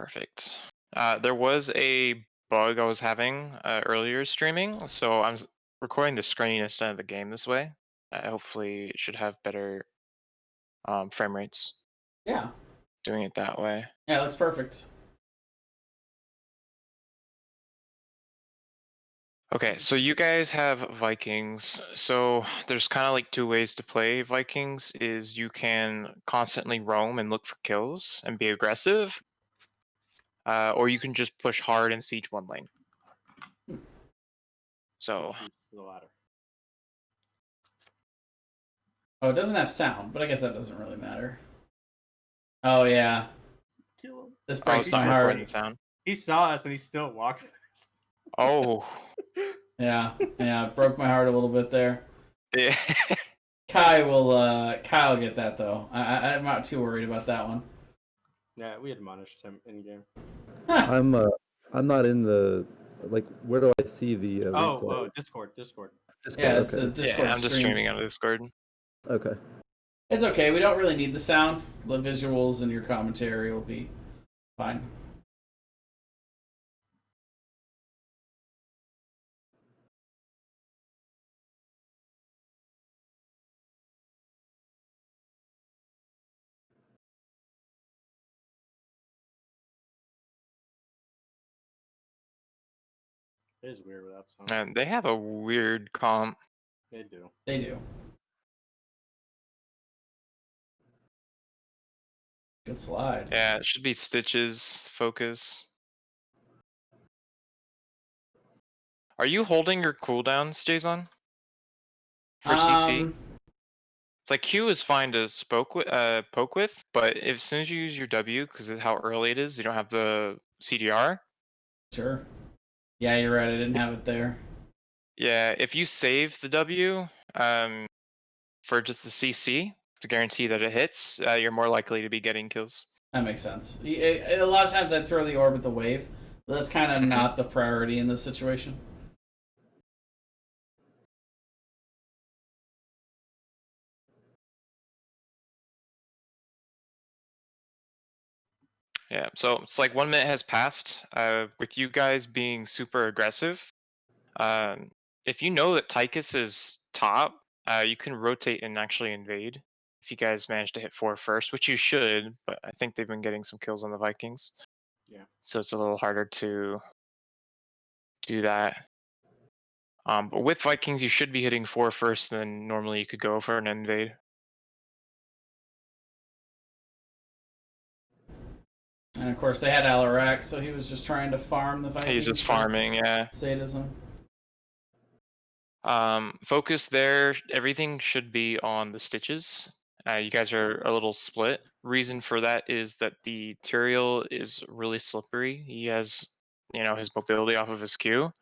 Perfect. There was a bug I was having earlier streaming, so recording the screen instead of the game this way. Hopefully, it should have better frame rates Yeah. doing it that way. Yeah, it looks perfect. Okay, so you guys have Vikings. So there's kind of like two ways to play Vikings is you can constantly roam and look for kills and be aggressive, or you can just push hard and siege one lane. So Choose the latter. Oh, it doesn't have sound, but I guess that doesn't really matter. Oh yeah, Kill him. this oh, breaks it's my not recording heart. the sound. He saw us and he still walked past. Oh, Yeah, it broke my heart a little bit there. yeah. Kyle get that though. I'm not too worried about that one. Yeah, we admonished him in game. I'm not in the where do I see the replay? Discord. Discord, Yeah, it's okay. a Discord Yeah, I'm just stream. streaming on Discord. Okay. It's okay. We don't really need the sound. The visuals and your commentary will be fine. It is weird without sound. And they have a weird comp. They do. They do. Good slide. Yeah, it should be Stitches focus. Are you holding your cooldowns, Jason? For CC? It's like Q is fine to poke with, but as soon as you use your W, because of how early it is, you don't have the CDR. Sure. Yeah, you're right. I didn't have it there. Yeah, if you save the W for just the CC to guarantee that it hits, you're more likely to be getting kills. That makes sense. A lot of times I'd throw the orb at the wave, but that's kind of not the priority in this situation. Yeah, so it's like 1 minute has passed. With you guys being super aggressive, if you know that Tychus is top, you can rotate and actually invade. If you guys manage to hit 4 first, which you should, but I think they've been getting some kills on the Vikings. Yeah. So it's a little harder to do that. But with Vikings, you should be hitting 4 first, then normally you could go for an invade. And of course, they had Alarak, so he was just trying to farm the Vikings. He's just farming, yeah. Sadism. Focus there. Everything should be on the Stitches. You guys are a little split. Reason for that is that the Tyrael is really slippery. He has, his mobility off of his Q.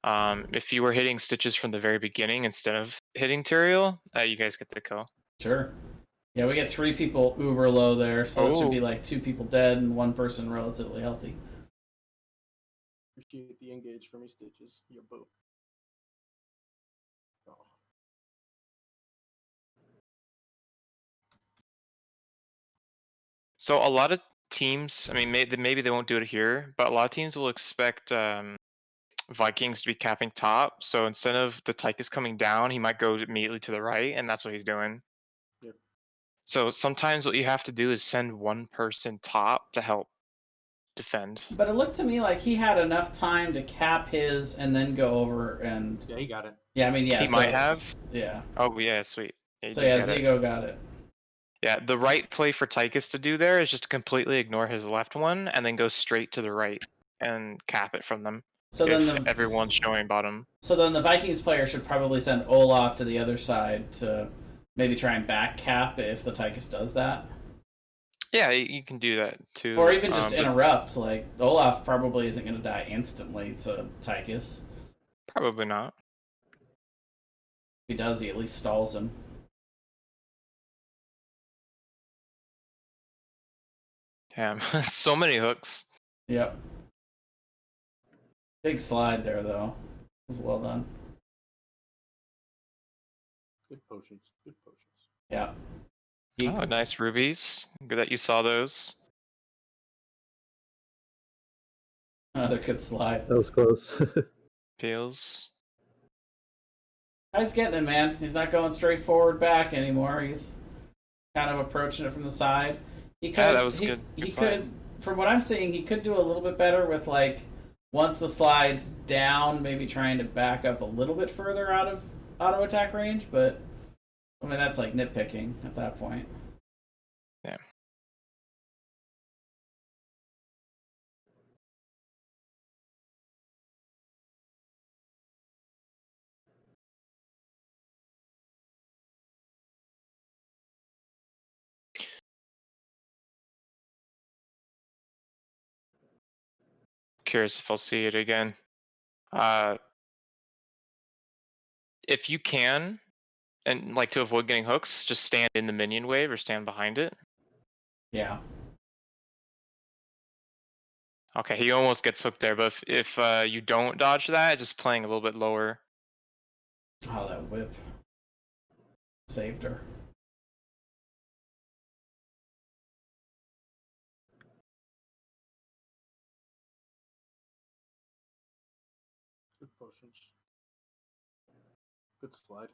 If you were hitting Stitches from the very beginning instead of hitting Tyrael, you guys get the kill. Sure. Yeah, we get 3 people uber low there, so it should be like 2 people dead and 1 person relatively healthy. Appreciate the engage for me, Stitches. Your boat. Oh. So a lot of teams, I mean, maybe they won't do it here, but a lot of teams will expect Vikings to be capping top. So instead of the Tychus coming down, he might go immediately to the right, and that's what he's doing. Yep. So sometimes what you have to do is send one person top to help defend. But it looked to me like he had enough time to cap his and then go over and... Yeah, he got it. Yeah, I mean, yeah. He might have? Yeah. Oh, yeah, sweet. Yeah, So yeah, Zigo got it. Yeah, the right play for Tychus to do there is just to completely ignore his left one and then go straight to the right and cap it from them. So if everyone's showing bottom. So then the Vikings player should probably send Olaf to the other side to maybe try and back cap if the Tychus does that. Yeah, you can do that too. Or even just interrupt. Like, Olaf probably isn't going to die instantly to Tychus. Probably not. If he does, he at least stalls him. Damn, so many hooks. Yep. Big slide there, though. It was well done. Good potions. Good potions. Yeah. Oh, nice rubies. Good that you saw those. Another good slide. That was close. Peels. He's getting it, man. He's not going straight forward back anymore. He's kind of approaching it from the side. He could, Yeah, that was he, good. He Good slide. could, from what I'm seeing, he could do a little bit better with like once the slide's down, maybe trying to back up a little bit further out of auto attack range. But I mean, that's like nitpicking at that point. Yeah. Curious if I'll see it again. If you can, and like to avoid getting hooks, just stand in the minion wave or stand behind it. Yeah. Okay, he almost gets hooked there, but if you don't dodge that, just playing a little bit lower. Oh, that whip saved her. Good potions. Good slide.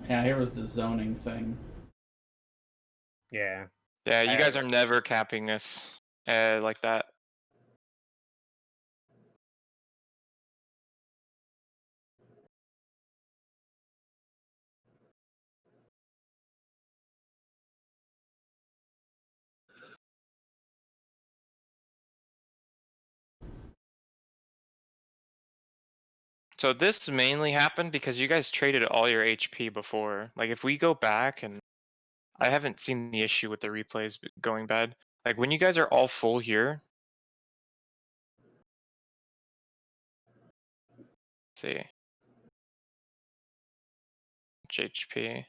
Yeah, here was the zoning thing. Yeah. Yeah, you guys I- are never capping this like that. So this mainly happened because you guys traded all your HP before. Like if we go back, and I haven't seen the issue with the replays going bad. Like when you guys are all full here. Let's see. HP.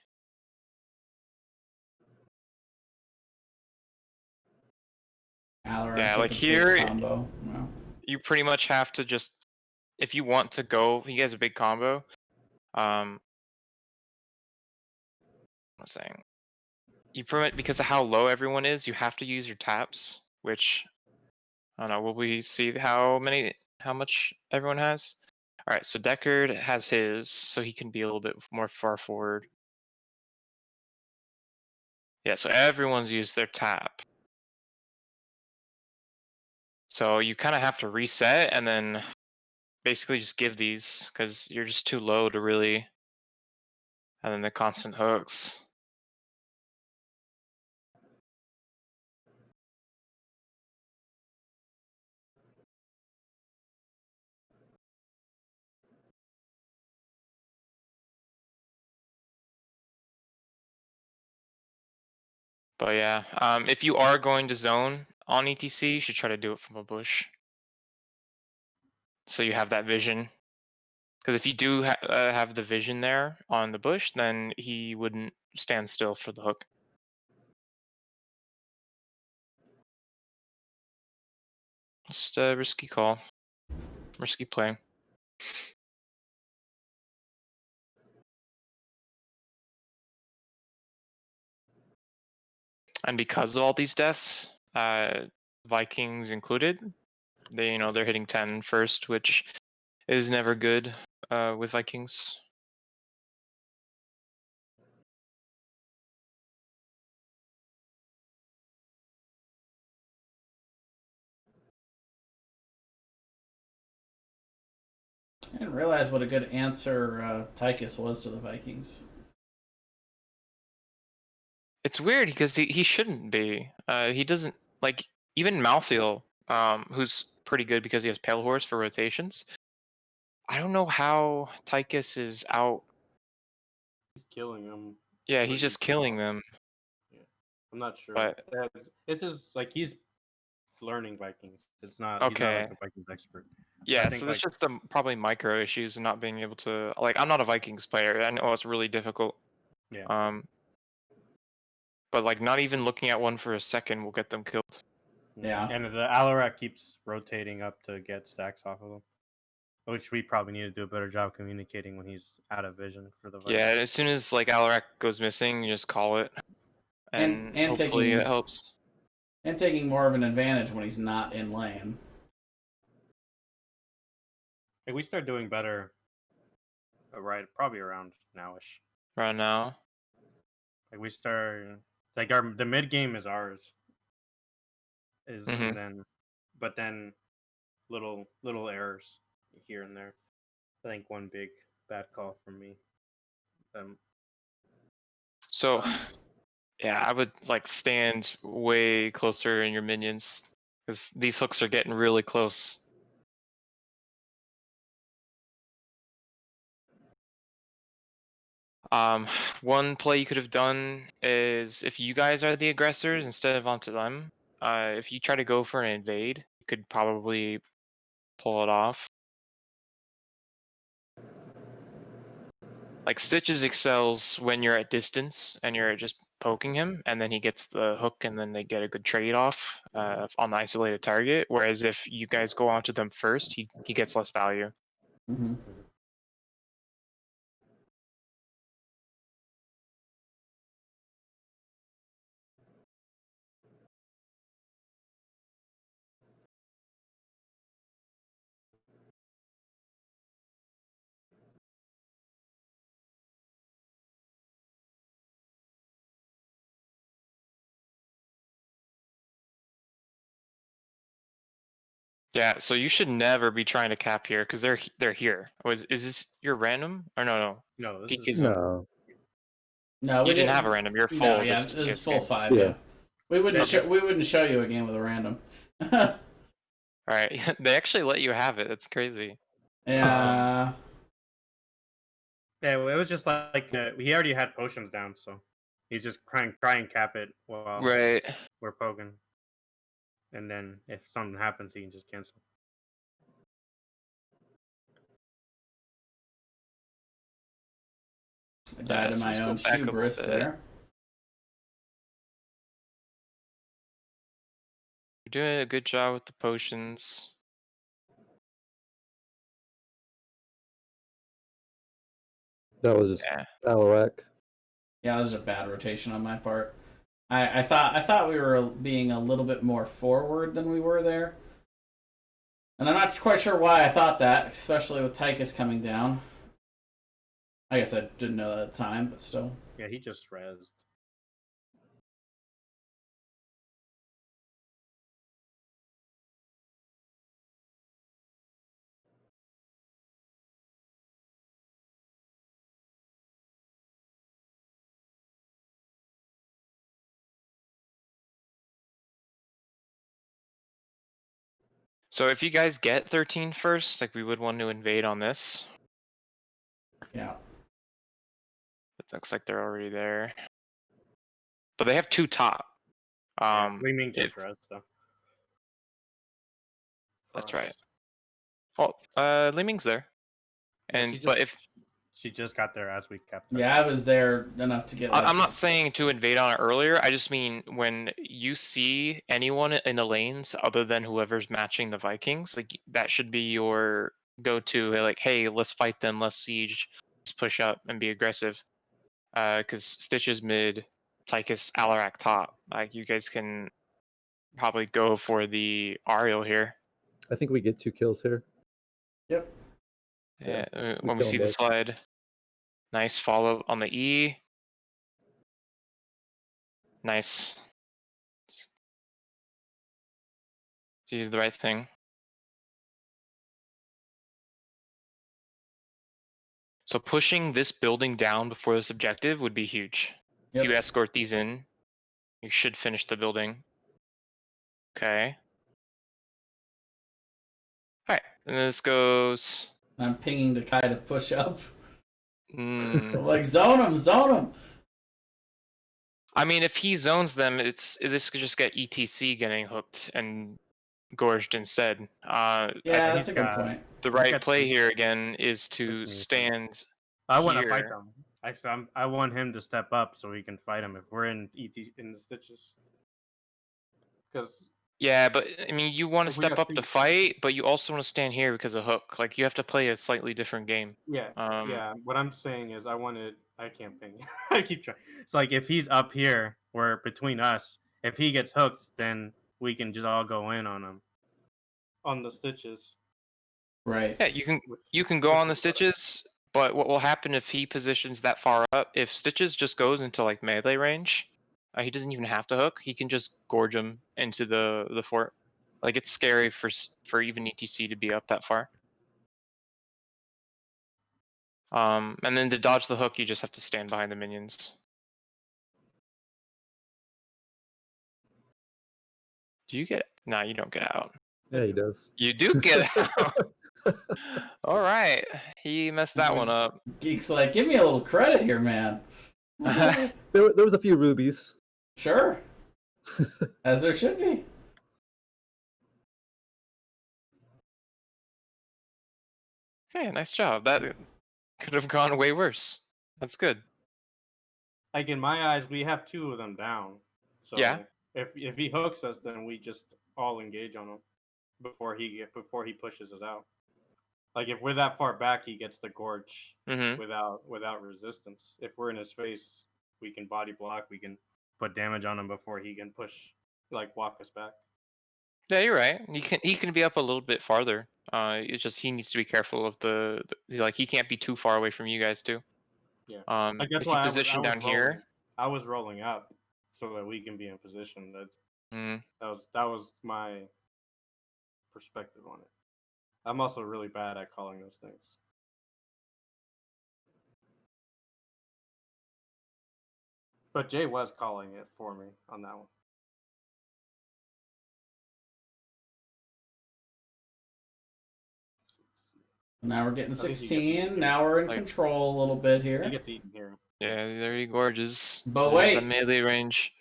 Alaran Yeah, puts like a big here- combo. Well, You pretty much have to just, if you want to go, he has a big combo. I'm saying, you permit because of how low everyone is, you have to use your taps, which I don't know. Will we see how much everyone has? All right, so Deckard has his, so he can be a little bit more far forward. Yeah, so everyone's used their tap. So you kind of have to reset and then basically just give these because you're just too low to really. And then the constant hooks. But yeah, if you are going to zone on ETC, you should try to do it from a bush. So you have that vision. Because if you do have the vision there on the bush, then he wouldn't stand still for the hook. Just a risky call. Risky play. And because of all these deaths, Vikings included, they're hitting 10 first, which is never good with Vikings. I didn't realize what a good answer Tychus was to the Vikings. It's weird because he shouldn't be. He doesn't like even Malthael, who's pretty good because he has Pale Horse for rotations. I don't know how Tychus is out. He's killing them. Yeah, But he's just killing them. I'm not sure. But- This is like he's learning Vikings. It's not. He's not Okay. like a Vikings expert. Yeah, think, so there's like- just probably micro issues and not being able to like. I'm not a Vikings player. I know it's really difficult. Yeah. But like not even looking at one for a second will get them killed. Yeah. And the Alarak keeps rotating up to get stacks off of him, which we probably need to do a better job communicating when he's out of vision for the Yeah, Vikings. as soon as like Alarak goes missing, you just call it, and hopefully taking it helps. and taking more of an advantage when he's not in lane. Like we start doing better, right? Probably around nowish. Right now. Like we start like the mid game is ours. And then, but then little errors here and there. I think one big bad call from me. So, yeah, I would like stand way closer in your minions because these hooks are getting really close. One play you could have done is if you guys are the aggressors instead of onto them. If you try to go for an invade, you could probably pull it off. Like Stitches excels when you're at distance and you're just poking him, and then he gets the hook, and then they get a good trade off on the isolated target. Whereas if you guys go onto them first, he gets less value. Mm-hmm. Yeah, so you should never be trying to cap here because they're here. Is this your random or no? No, this Peak is is No. No, you didn't have a random. You're full. No, yeah, just it's against full game. 5. Yeah, Yeah. we wouldn't show you a game with a random. All right, they actually let you have it. That's crazy. Yeah. Yeah, it was just like he already had potions down, so he's just try and cap it while Right. we're poking, and then if something happens, he can just cancel. I died in my own hubris there. You're doing a good job with the potions. That was just Alarak. Yeah, that was a bad rotation on my part. I thought we were being a little bit more forward than we were there. And I'm not quite sure why I thought that, especially with Tychus coming down. I guess I didn't know that at the time, but still. Yeah, he just rezzed. So if you guys get 13 first, like we would want to invade on this. Yeah. It looks like they're already there. But they have 2 top. Li Ming just rezzed though. That's right. Well, Li Ming's there. And Yeah, but if she just got there as we kept. Yeah, I was there enough to get. I'm not saying to invade on it earlier. I just mean when you see anyone in the lanes other than whoever's matching the Vikings, like that should be your go-to. Like, hey, let's fight them. Let's siege. Let's push up and be aggressive. Because Stitches mid, Tychus, Alarak top. Like you guys can probably go for the Ariel here. I think we get 2 kills here. Yep. Yeah. When we see the slide. Nice follow on the E. Nice. She's the right thing. So pushing this building down before this objective would be huge. Yep. If you escort these in, you should finish the building. Okay. Alright, and this goes... I'm pinging the guy to push up. Like, zone him! I mean, if he zones them, this could just get ETC getting hooked and gorged instead. Yeah, that's a good point. The right play here again is to stand. I want to fight them. Actually, I want him to step up so we can fight him if we're in the Stitches. Because Yeah, but I mean, you want to If we step got up to three- fight, but you also want to stand here because of hook. Like you have to play a slightly different game. Yeah, Um, yeah. What I'm saying is, I can't ping. I keep trying. It's like if he's up here, where between us, if he gets hooked, then we can just all go in on him on the stitches. Right. Yeah, Which, you can go which on the is better. stitches, but what will happen if he positions that far up? If stitches just goes into like melee range, he doesn't even have to hook. He can just gorge him into the fort. Like it's scary for even ETC to be up that far. And then to dodge the hook, you just have to stand behind the minions. Do you get? No, you don't get out. Yeah, he does. You do get out. All right, he messed that one up. Geek's like, give me a little credit here, man. There was a few rubies. Sure. As there should be. Okay, nice job. That could have gone way worse. That's good. Like in my eyes, we have two of them down. So Yeah. if he hooks us, then we just all engage on him before he pushes us out. Like if we're that far back, he gets the gorge Mm-hmm. without resistance. If we're in his face, we can body block. We can put damage on him before he can walk us back. Yeah, you're right. He can be up a little bit farther. It's just he needs to be careful of the like he can't be too far away from you guys too. Yeah. If Like that's you why position down here. I was rolling up so that we can be in position. That was my perspective on it. I'm also really bad at calling those things. But Jay was calling it for me on that one. Now we're getting I think he 16. Now we're in like- control a little bit He here. gets eaten here. Yeah, there he gorges. But There's wait. the melee range.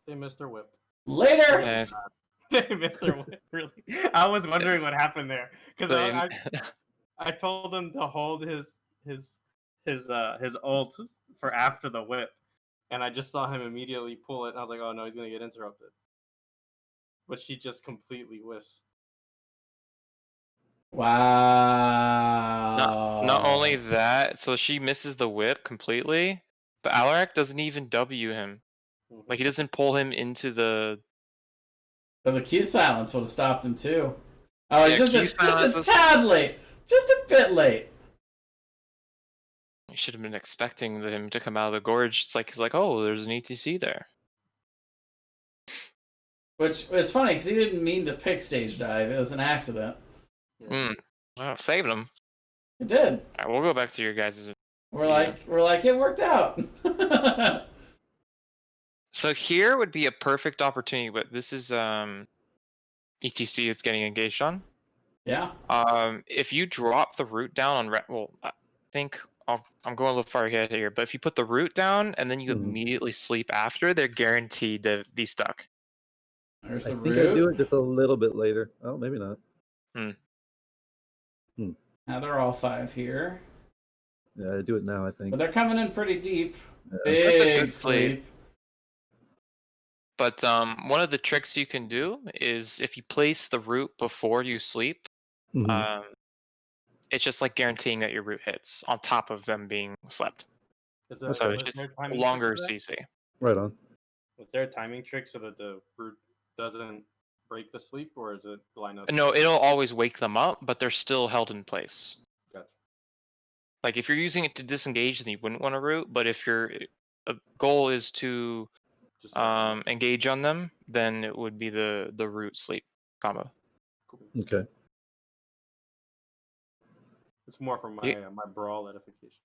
They missed their whip. Later. Yeah, They missed their whip. Really, I was wondering what happened there because same. I told him to hold his ult for after the whip, and I just saw him immediately pull it, and I was like, oh no, he's gonna get interrupted. But she just completely whiffs. Wow. Not only that, so she misses the whip completely, but Alarak doesn't even W him. Like he doesn't pull him into the. So the Q silence would have stopped him too. Oh, he's Yeah, just Q silence a is- tad late. Just a bit late. You should have been expecting him to come out of the gorge. It's like he's like, oh, there's an ETC there. Which is funny because he didn't mean to pick stage dive. It was an accident. Well, saved him. It did. All right, we'll go back to your guys'. We're like it worked out. So here would be a perfect opportunity, but this is ETC is getting engaged on. Yeah. If you drop the root down on well, I think I'm going a little far ahead here, but if you put the root down and then you immediately sleep after, they're guaranteed to be stuck. There's I the think I do root. it just a little bit later. Oh, maybe not. Now they're all 5 here, Yeah, I do it now, I think. but they're coming in pretty deep. Yeah. That's a Big good sleep. sleep. But one of the tricks you can do is if you place the root before you sleep, Mhm. it's just like guaranteeing that your root hits on top of them being slept. So it's just longer CC. Right on. Was there a timing trick so that the root doesn't break the sleep, or is it line up? No, it'll always wake them up, but they're still held in place. Gotcha. Like if you're using it to disengage, then you wouldn't want to root. But if your goal is to Just engage on them, then it would be the root sleep combo. cool. Okay. It's more for my my brawl edification.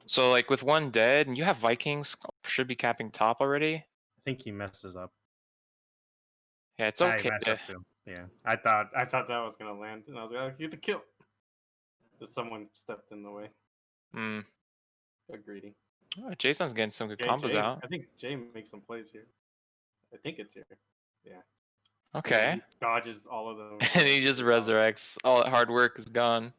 So like with one dead, and you have Vikings should be capping top already. I think he messes up. Yeah, it's I okay. messed up too. Yeah, I thought that was gonna land, and I was like, "Oh, get the kill." But someone stepped in the way. Greedy. Oh, Jason's getting some good Jay- combos Jay- out. I think Jay makes some plays here. I think it's here. Yeah. Okay. He dodges all of them. And he just resurrects. All that hard work is gone.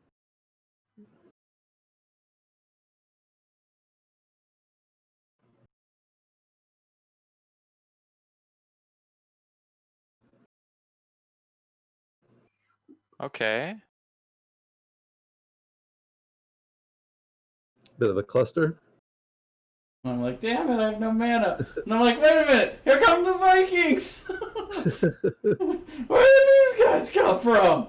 Okay. Bit of a cluster. And I'm like, damn it, I have no mana. And I'm like, wait a minute, here come the Vikings! Where did these guys come from?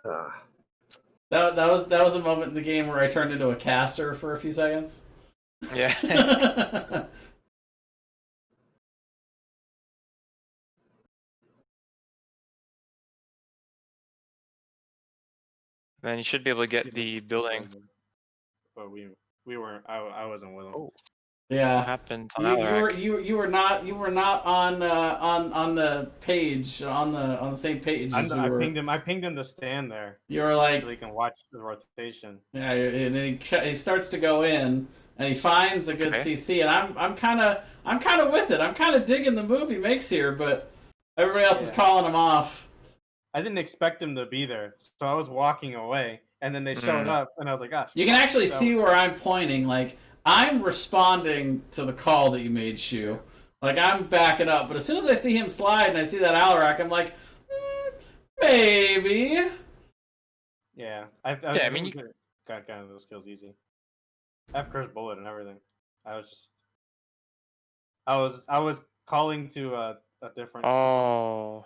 Ah. That was a moment in the game where I turned into a caster for a few seconds. Yeah. Then you should be able to get the building. But we weren't. I wasn't with him. Oh, what Yeah, happened on you were not on the page on the same page as we I were. pinged him to stand there You were like, so he can watch the rotation. yeah, and then he starts to go in, and he finds a good CC, and I'm kind of with it. I'm kind of digging the move he makes here, but everybody else is calling him off. I didn't expect him to be there, so I was walking away, and then they showed up, and I was like, "Gosh!" You can actually see where I'm pointing. Like I'm responding to the call that you made, Shu. Like I'm backing up, but as soon as I see him slide and I see that Alarak, I'm like, maybe. Yeah, I mean, you got kind of those kills easy. I have Curse Bullet and everything. I was calling to a different. Oh.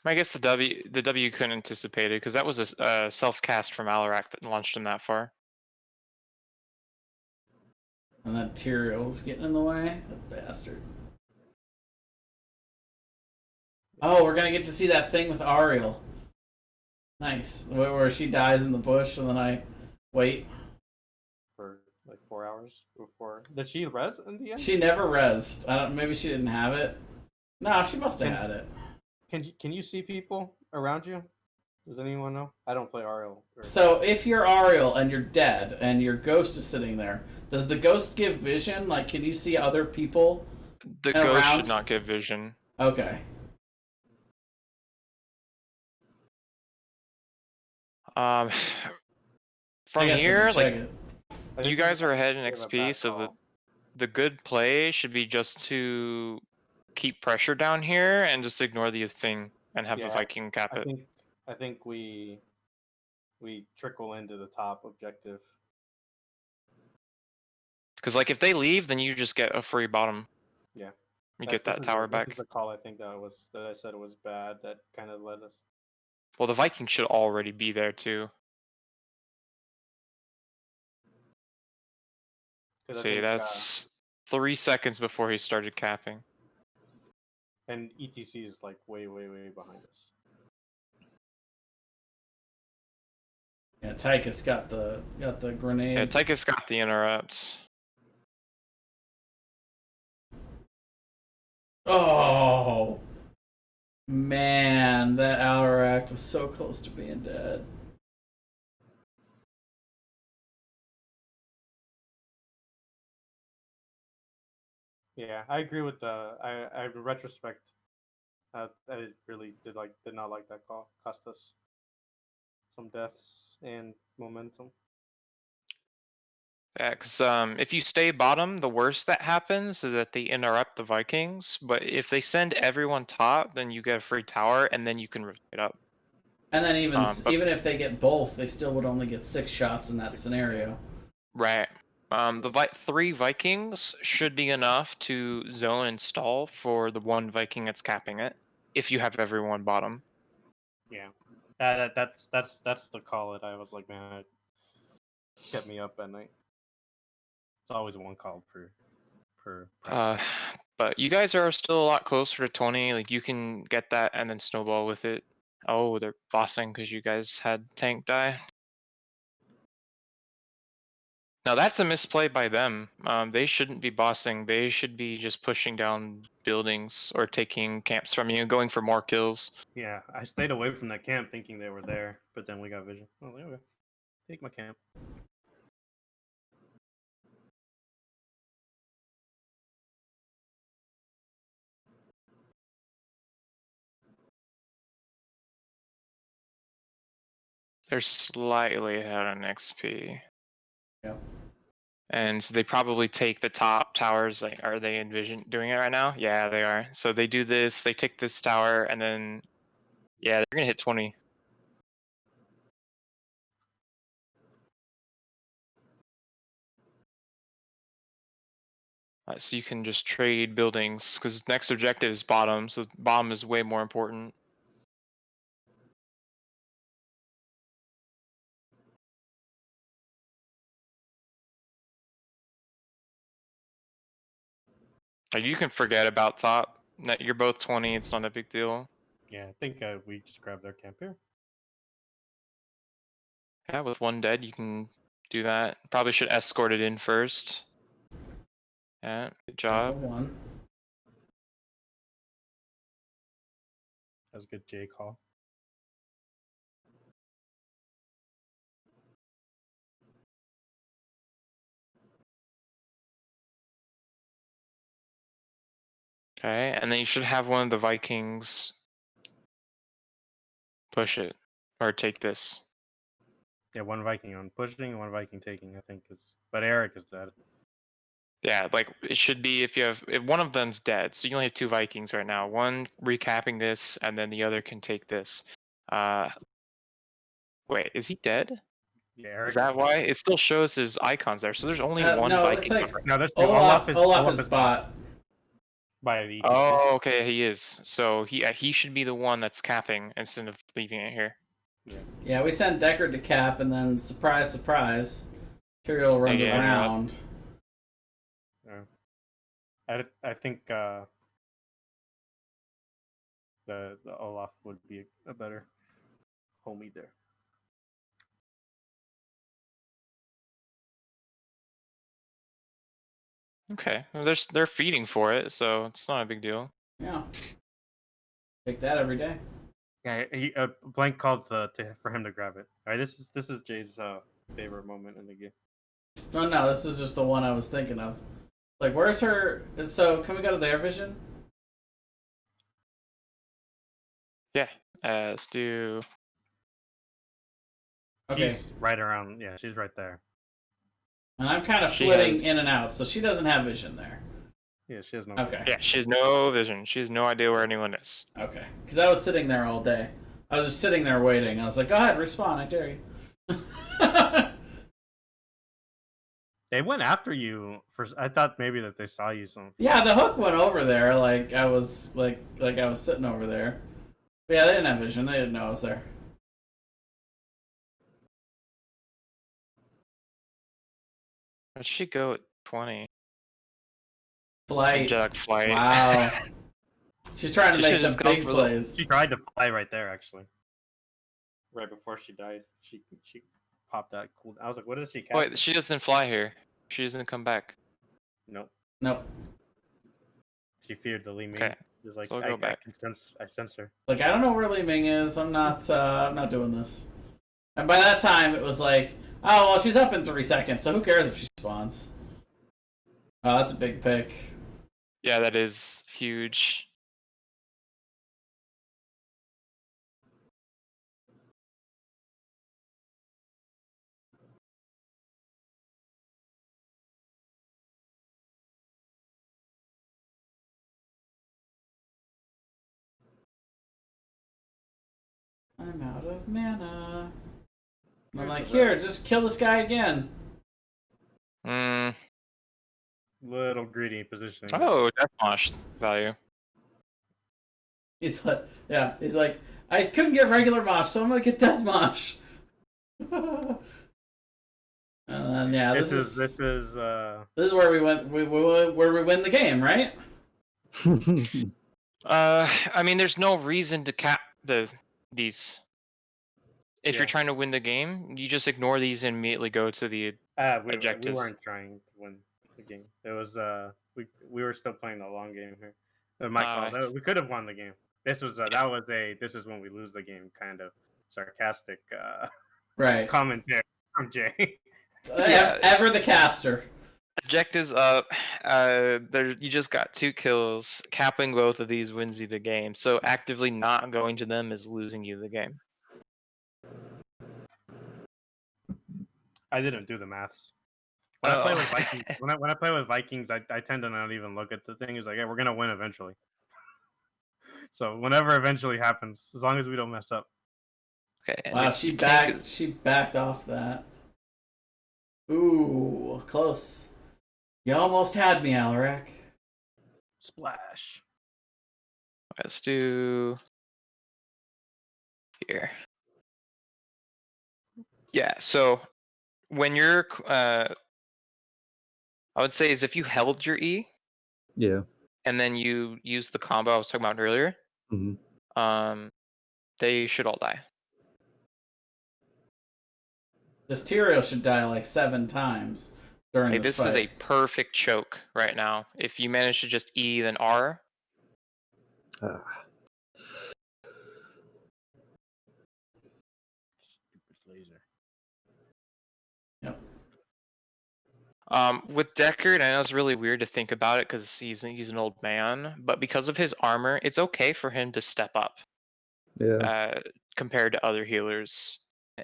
I guess the W couldn't anticipate it because that was a self cast from Alarak that launched him that far. And that Tyrael was getting in the way. That bastard. Oh, we're gonna get to see that thing with Ariel. Nice. Where she dies in the bush and then I wait. For like 4 hours before. Did she res in the end? She never rezzed. I don't. Maybe she didn't have it. No, she must have had it. Can you see people around you? Does anyone know? I don't play Ariel. So if you're Ariel and you're dead and your ghost is sitting there, does the ghost give vision? Like, can you see other people? The ghost should not give vision. Okay. From here, like, you guys are ahead in XP, XP, so the good play should be just to keep pressure down here and just ignore the thing and have the Viking cap it. I think we trickle into the top objective. Because like if they leave, then you just get a free bottom. Yeah. You get that tower back. This is the call I think that I said it was bad that kind of led us. Well, the Viking should already be there too. See, that's 3 seconds before he started capping. And ETC is like way behind us. Yeah, Tychus got the grenade. Yeah, Tychus got the interrupt. Oh man, that Alarak was so close to being dead. Yeah, I agree with I in retrospect, I really did not like that call. Cost us some deaths and momentum. Yeah, because if you stay bottom, the worst that happens is that they interrupt the Vikings. But if they send everyone top, then you get a free tower, and then you can rotate up. And then even if they get both, they still would only get 6 shots in that scenario. Right. The 3 Vikings should be enough to zone and stall for the 1 Viking that's capping it, if you have everyone bottom. Yeah, that's the call that I was like, man, it kept me up at night. It's always 1 call per. But you guys are still a lot closer to 20. Like you can get that and then snowball with it. Oh, they're bossing because you guys had tank die. Now that's a misplay by them. They shouldn't be bossing. They should be just pushing down buildings or taking camps from you, going for more kills. Yeah, I stayed away from that camp thinking they were there, but then we got vision. Oh, okay. Take my camp. They're slightly ahead on XP. Yep. And so they probably take the top towers. Like, are they doing it right now? Yeah, they are. So they do this. They take this tower, and then yeah, they're gonna hit 20. So you can just trade buildings because next objective is bottom. So bottom is way more important. Like you can forget about top. You're both 20. It's not a big deal. Yeah, I think we just grabbed their camp here. Yeah, with one dead, you can do that. Probably should escort it in first. Yeah, good job. One. That was a good J call. Okay, and then you should have one of the Vikings push it or take this. Yeah, one Viking on pushing, one Viking taking. I think is, but Eric is dead. Yeah, like it should be if one of them's dead, so you only have 2 Vikings right now. One recapping this, and then the other can take this. Wait, is he dead? Yeah, Eric Is that why? It still shows his icons there, so there's only one no, Viking. it's like No, there's Olaf is bot bot. by the. Oh, okay, he is. So he should be the one that's capping instead of leaving it here. Yeah, we sent Deckard to cap, and then surprise, surprise, Tyrael runs Yeah. around. I think the Olaf would be a better homie there. Okay, well, they're feeding for it, so it's not a big deal. Yeah. Take that every day. Yeah, he Blank called for him to grab it. All right, this is Jay's favorite moment in the game. No, this is just the one I was thinking of. Like, where's her? So, can we go to their vision? Yeah, let's do. Okay. She's right around. Yeah, she's right there. And I'm kind of She flitting has- in and out, so she doesn't have vision there. Yeah, she has no. Okay. Yeah, she has no vision. She has no idea where anyone is. Okay. Because I was sitting there all day. I was just sitting there waiting. I was like, go ahead, respawn, I dare you. They went after you for. I thought maybe that they saw you some. Yeah, the hook went over there. Like I was like I was sitting over there. But yeah, they didn't have vision. They didn't know I was there. Where'd she go at 20? Flight. Angelic flight. Wow. She's trying to She make should've the just gone big for the- plays. She tried to fly right there, actually. Right before she died, she popped that cool. I was like, what is she casting? Wait, she doesn't fly here. She doesn't come back. Nope. Nope. She feared the Li Ming. Okay, Just like so we'll go back. I sense her. Like I don't know where Li Ming is. I'm not doing this. And by that time, it was like, oh well, she's up in 3 seconds, so who cares if she spawns? Oh, that's a big pick. Yeah, that is huge. I'm out of mana. And I'm like, here, just kill this guy again. Mm. Little greedy positioning. Oh, Death Mosh value. He's like, yeah, he's like, I couldn't get regular mosh, so I'm gonna get death mosh. And then yeah, This is this is where we win the game, right? I mean, there's no reason to cap these. If Yeah. you're trying to win the game, you just ignore these and immediately go to the we objectives. weren't trying to win the game. It was we were still playing the long game here. My fault. Nice. We could have won the game. This was this is when we lose the game kind of sarcastic Right. commentary from Jay. Yeah. Ever the caster. objectives up. There, you just got 2 kills. Capping both of these wins you the game. So actively not going to them is losing you the game. I didn't do the maths. When I play with Oh. Vikings, when I play with Vikings, I tend to not even look at the thing. It's like, yeah, we're gonna win eventually. So whenever eventually happens, as long as we don't mess up. Okay, and Wow, your she tank backed. She backed off that. Ooh, close. You almost had me, Alaric. Splash. Let's do here. Yeah, so when you're, I would say is if you held your E Yeah. and then you use the combo I was talking about earlier, hmm they should all die. This Tyrael should die like 7 times during Hey, this this is a fight. perfect choke right now. If you manage to just E then R, Ah. Stupid laser. Yep. with Deckard, I know it's really weird to think about it because he's an old man, but because of his armor, it's okay for him to step up Yeah. compared to other healers.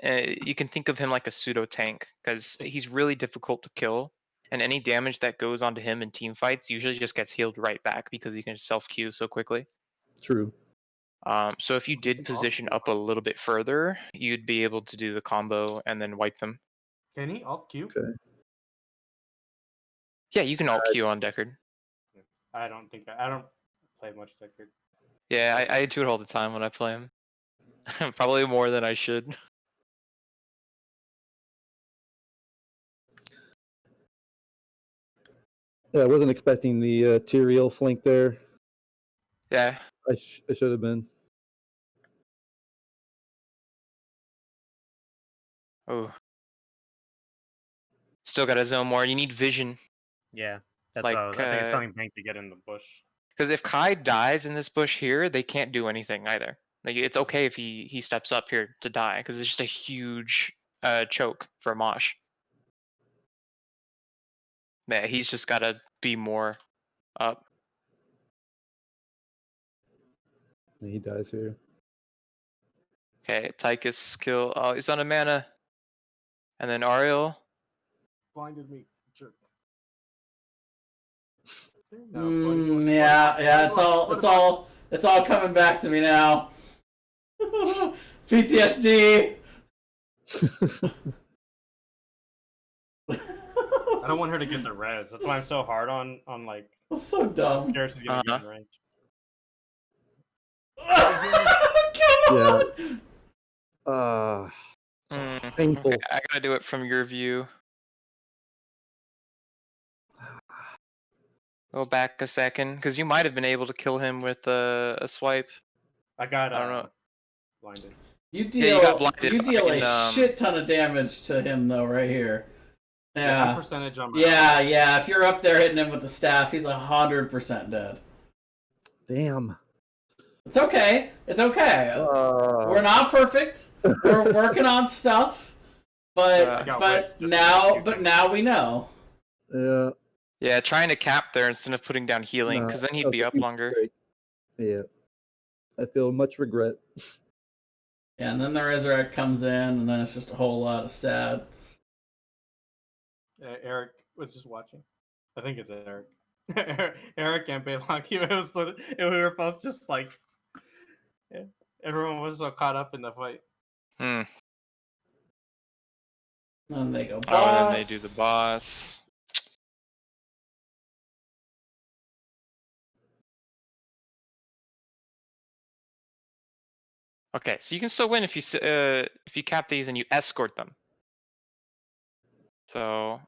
You can think of him like a pseudo tank because he's really difficult to kill, and any damage that goes onto him in team fights usually just gets healed right back because he can self queue so quickly. True. So if you did position up a little bit further, you'd be able to do the combo and then wipe them. Can he alt Q? Okay. Yeah, you can alt Q on Deckard. I don't think I don't play much Deckard. Yeah, I do it all the time when I play him. Probably more than I should. Yeah, I wasn't expecting the Tyrael flank there. Yeah. I should have been. Oh. Still got to zone more. You need vision. Yeah, that's Like, I think it's telling Bank to get in the bush. Because if Kai dies in this bush here, they can't do anything either. Like it's okay if he steps up here to die because it's just a huge choke for Mosh. Yeah, he's just got to be more up. He dies here. Okay, Tychus kill. Oh, he's on a mana. And then Ariel. Blinded me, jerk. Yeah, it's all coming back to me now. PTSD. I don't want her to get the res. That's why I'm so hard on like. That's so dumb. I'm scared she's gonna get in range. Come on. Painful. Okay, I gotta do it from your view. Go back a second, because you might have been able to kill him with a swipe. I got I don't know. blinded. You you deal, got blinded you deal in, a shit ton of damage to him though, right here. Yeah, Yeah, percentage on my yeah. If you're up there hitting him with the staff, he's 100% dead. Damn. It's okay. It's okay. We're not perfect. We're working on stuff, but now we know. Yeah. Yeah, trying to cap there instead of putting down healing, because then he'd be up longer. Yeah. I feel much regret. Yeah, and then the resurrect comes in, and then it's just a whole lot of sad. Eric was just watching. I think it's Eric. Eric and Baylock. We were both just like, yeah, everyone was so caught up in the fight. Hmm. And they go boss. Oh, and then they do the boss. Okay, so you can still win if you cap these and you escort them. So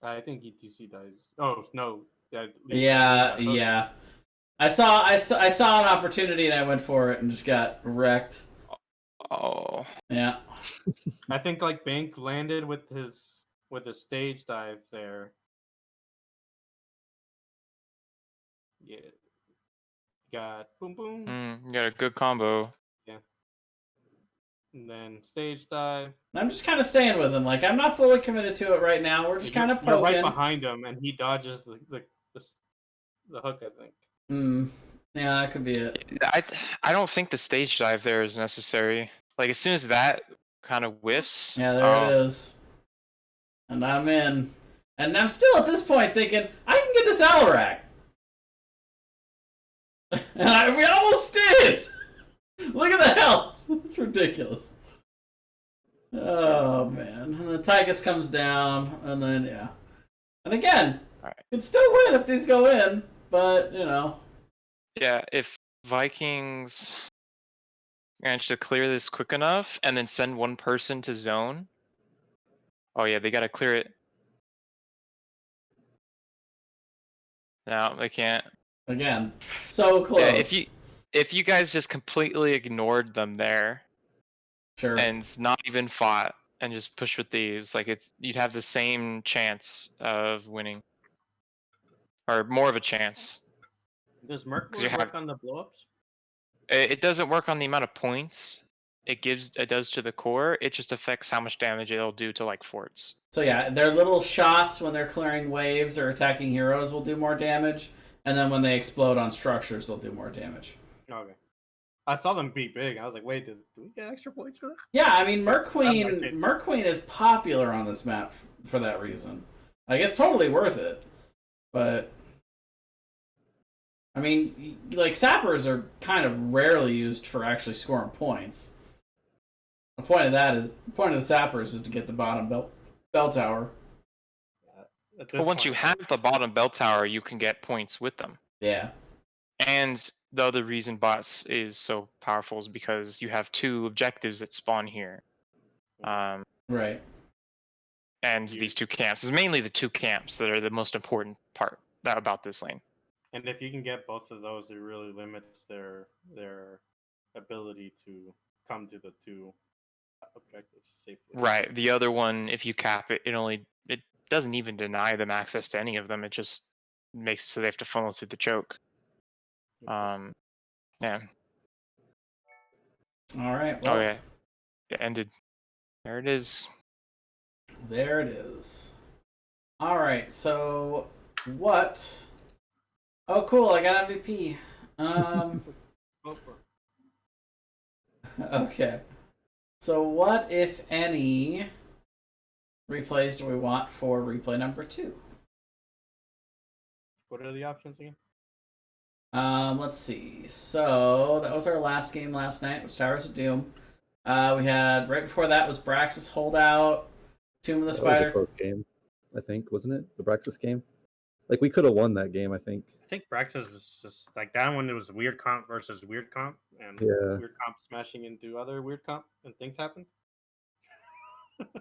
I think ETC dies. Oh no! Yeah. I saw an opportunity and I went for it and just got wrecked. oh Yeah. I think like Bank landed with his stage dive there. Yeah. Got boom boom. you got a good combo. Yeah. And then stage dive. I'm just kind of staying with him. Like I'm not fully committed to it right now. We're just kind of poking. You're right behind him, and he dodges the hook. I think. Yeah, that could be it. I don't think the stage dive there is necessary. Like as soon as that kind of whiffs, Yeah, there it is. And I'm in. And I'm still at this point thinking, I can get this Alarak. And we almost did! Look at the hell! It's ridiculous. Oh, man. And the Tychus comes down, and then, yeah. And again, Alright. can still win if these go in, but, you know. Yeah, if Vikings manage to clear this quick enough and then send one person to zone. Oh yeah, they gotta clear it. No, they can't. Again, so close. Yeah, if you guys just completely ignored them there Sure. and not even fought and just push with these, like you'd have the same chance of winning. Or more of a chance. Does Merc 'Cause you work have- on the blowups? It doesn't work on the amount of points it does to the core. It just affects how much damage it'll do to like forts. So yeah, their little shots when they're clearing waves or attacking heroes will do more damage, and then when they explode on structures, they'll do more damage. Okay. I saw them beat big. I was like, wait, do we get extra points for that? Yeah, I mean, Merc Queen is popular on this map for that reason. Like, it's totally worth it. But, I mean, like, sappers are kind of rarely used for actually scoring points. The point of the sappers is to get the bottom bell tower. But once you have the bottom bell tower, you can get points with them. Yeah. And the other reason bots is so powerful is because you have 2 objectives that spawn here. Right. And these 2 camps. It's mainly the 2 camps that are the most important part about this lane. And if you can get both of those, it really limits their ability to come to the 2 objectives safely. Right. The other one, if you cap it, it doesn't even deny them access to any of them. It just makes it so they have to funnel through the choke. Yeah. All right. Well, Oh yeah. It ended. There it is. There it is. All right. So what? Oh, cool! I got MVP. Okay. So what, if any, replays do we want for replay number 2? What are the options again? Let's see. So that was our last game last night, was Towers of Doom. We had right before that was Braxis Holdout, Tomb of the Spider. That was a close game, I think, wasn't it? The Braxis game. Like we could have won that game, I think. I think Braxis was just like that one. It was weird comp versus weird comp, and Yeah. weird comp smashing into other weird comp, and things happened.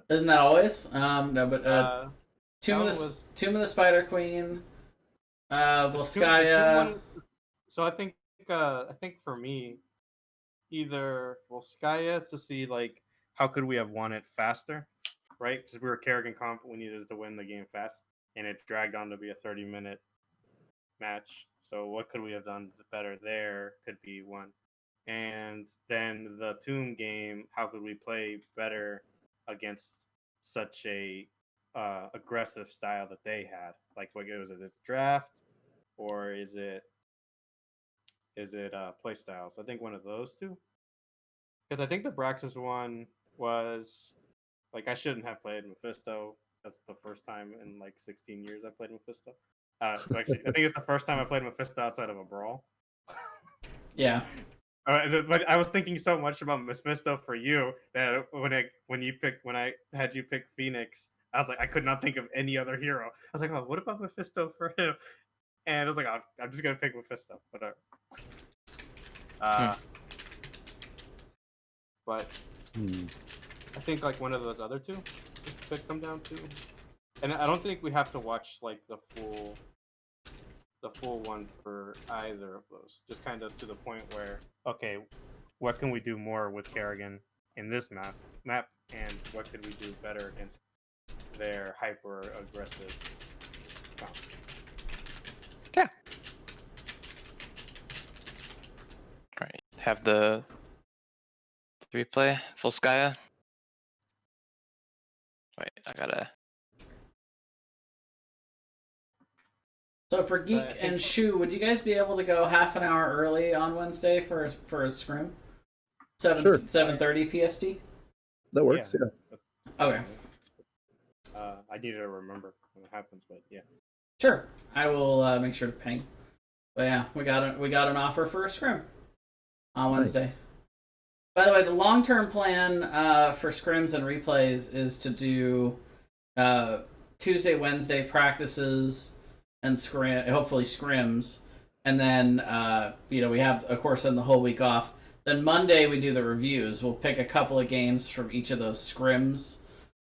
Isn't that always? No, but Tomb of was... the Spider Queen, Volskaya. So I think for me, either Volskaya to see like how could we have won it faster, right? Because we were Kerrigan comp, we needed to win the game fast, and it dragged on to be a 30-minute match. So what could we have done better there? Could be one. And then the Tomb game, how could we play better against such a aggressive style that they had? Like, what was it? This draft, or is it play styles? I think one of those two. Because I think the Braxis one was like I shouldn't have played Mephisto. That's the first time in like 16 years I played Mephisto. Actually, I think it's the first time I played Mephisto outside of a brawl. Yeah. But I was thinking so much about Mephisto for you that when I had you pick Phoenix, I was like, I could not think of any other hero. I was like, oh, what about Mephisto for him? And I was like, I'm just gonna pick Mephisto. Whatever. But I think like one of those other two could come down to, and I don't think we have to watch like the full one for either of those. Just kind of to the point where, okay, what can we do more with Kerrigan in this map, and what could we do better against their hyper aggressive comp? Yeah. All right. Have the replay Volskaya. Wait, I gotta. So for Geek and Shu, would you guys be able to go half an hour early on Wednesday for a scrim? Sure. 7:30 PST. That works. Yeah. Okay. I need to remember when it happens, but yeah. Sure. I will make sure to ping. But yeah, we got an offer for a scrim on Wednesday. Nice. By the way, the long-term plan for scrims and replays is to do Tuesday, Wednesday practices and hopefully scrims, and then we have, of course, then the whole week off. Then Monday we do the reviews. We'll pick a couple of games from each of those scrims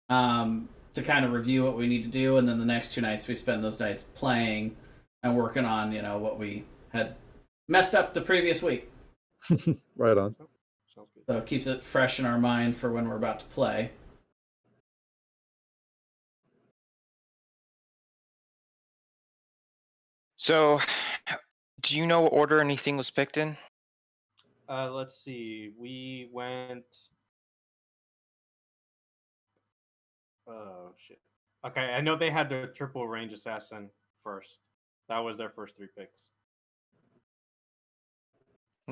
to kind of review what we need to do, and then the next 2 nights we spend those nights playing and working on what we had messed up the previous week. Right on. Sounds good. So it keeps it fresh in our mind for when we're about to play. So, do you know what order anything was picked in? Let's see. We went. Oh shit. Okay, I know they had the triple range assassin first. That was their first 3 picks.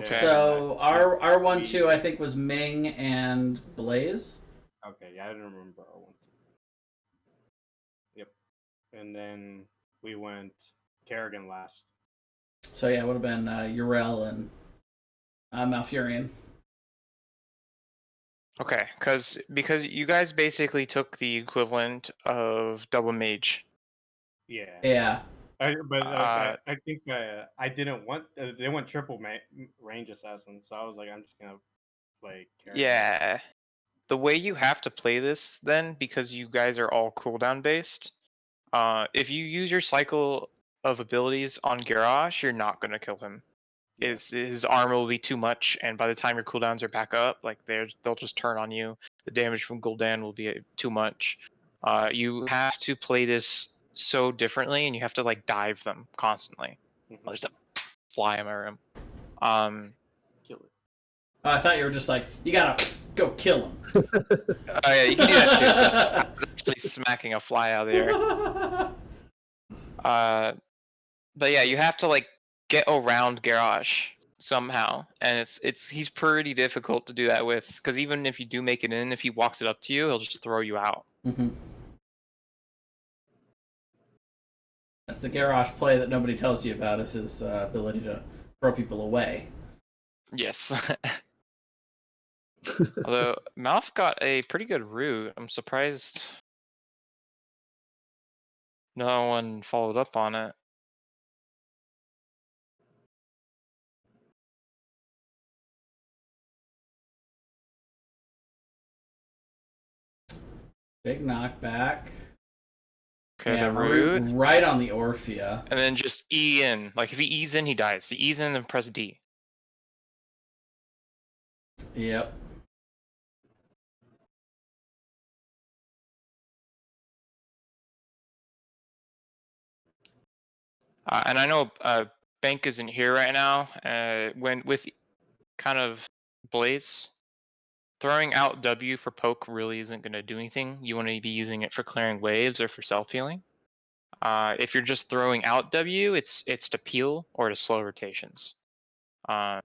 Okay. So our 1-2 I think was Ming and Blaze. Okay, yeah, I didn't remember our 1-2. Yep. And then we went Kerrigan last. So yeah, it would have been Yrel and Malfurion. Okay, because you guys basically took the equivalent of double mage. Yeah. Yeah. I think I didn't want. They went triple range assassin, so I was like, I'm just gonna play Kerrigan. Yeah. The way you have to play this then, because you guys are all cooldown based, if you use your cycle of abilities on Garrosh, you're not gonna kill him. His armor will be too much, and by the time your cooldowns are back up, like they'll just turn on you. The damage from Gul'dan will be too much. You have to play this so differently, and you have to like dive them constantly. There's a fly in my room. Kill it. I thought you were just like, you gotta go kill him. Oh yeah, you can do that too. I was actually smacking a fly out of the air. But yeah, you have to like get around Garrosh somehow, and he's pretty difficult to do that with, because even if you do make it in, if he walks it up to you, he'll just throw you out. Mm-hmm. That's the Garrosh play that nobody tells you about, is his ability to throw people away. Yes. Although Malf got a pretty good root, I'm surprised no one followed up on it. Big knockback. Okay, Yeah, the root. right on the Orphea. And then just E in. Like if he E's in, he dies. He E's in and press D. Yep. And I know Bank isn't here right now. When with kind of Blaze, throwing out W for poke really isn't going to do anything. You want to be using it for clearing waves or for self-healing. If you're just throwing out W, it's to peel or to slow rotations. So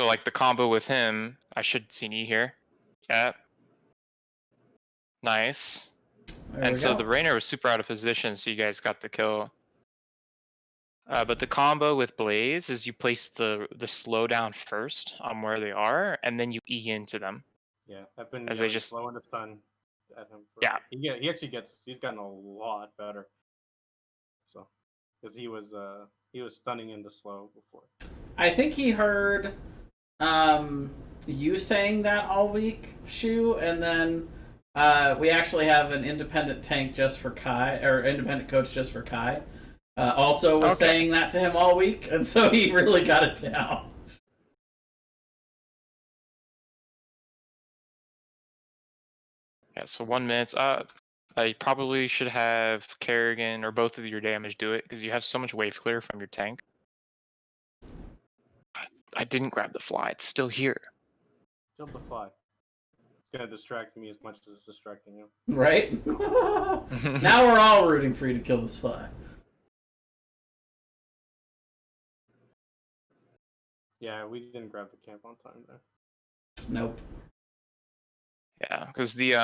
like the combo with him, I should see an E here. Yep. Nice. And so the Raynor was super out of position, so you guys got the kill. But the combo with Blaze is you place the slowdown first on where they are, and then you E into them. Yeah, I've been as they just slowing the stun at him. Yeah. He actually he's gotten a lot better. So, because he was stunning into slow before. I think he heard you saying that all week, Shu, and then we actually have an independent tank just for Kai, or independent coach just for Kai. Also was saying that to him all week, and so he really got it down. Yeah, so 1 minute. I probably should have Kerrigan or both of your damage do it, because you have so much wave clear from your tank. I didn't grab the fly. It's still here. Kill the fly. It's gonna distract me as much as it's distracting you. Right? Now we're all rooting for you to kill this fly. Yeah, we didn't grab the camp on time there. Nope. Yeah, because the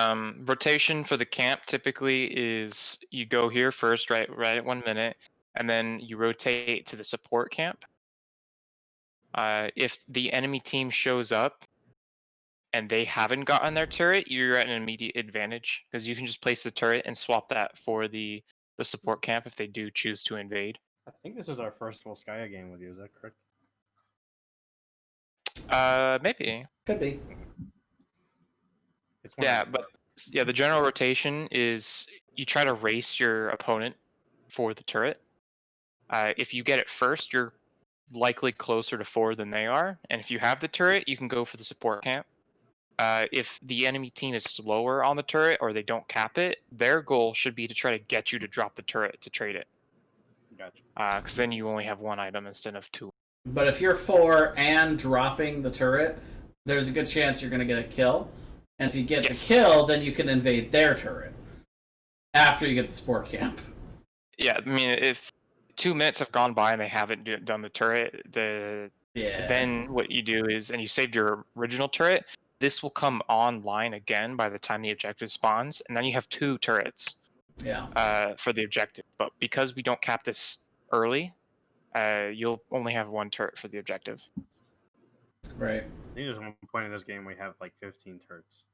rotation for the camp typically is you go here first, right at 1 minute, and then you rotate to the support camp. If the enemy team shows up and they haven't gotten their turret, you're at an immediate advantage because you can just place the turret and swap that for the support camp if they do choose to invade. I think this is our first Volskaya game with you. Is that correct? Maybe. Could be. It's Yeah, but yeah, the general rotation is you try to race your opponent for the turret. If you get it first, you're likely closer to 4 than they are, and if you have the turret, you can go for the support camp. If the enemy team is slower on the turret or they don't cap it, their goal should be to try to get you to drop the turret to trade it. Gotcha. Because then you only have 1 item instead of 2. But if you're 4 and dropping the turret, there's a good chance you're going to get a kill. And if you get the kill, then you can invade their turret after you get the support camp. Yeah, I mean, if 2 minutes have gone by and they haven't done the turret, then what you do is, and you saved your original turret, this will come online again by the time the objective spawns, and then you have 2 turrets. Yeah. For the objective, but because we don't cap this early, you'll only have 1 turret for the objective. Right. I think there's one point in this game we have like 15 turrets.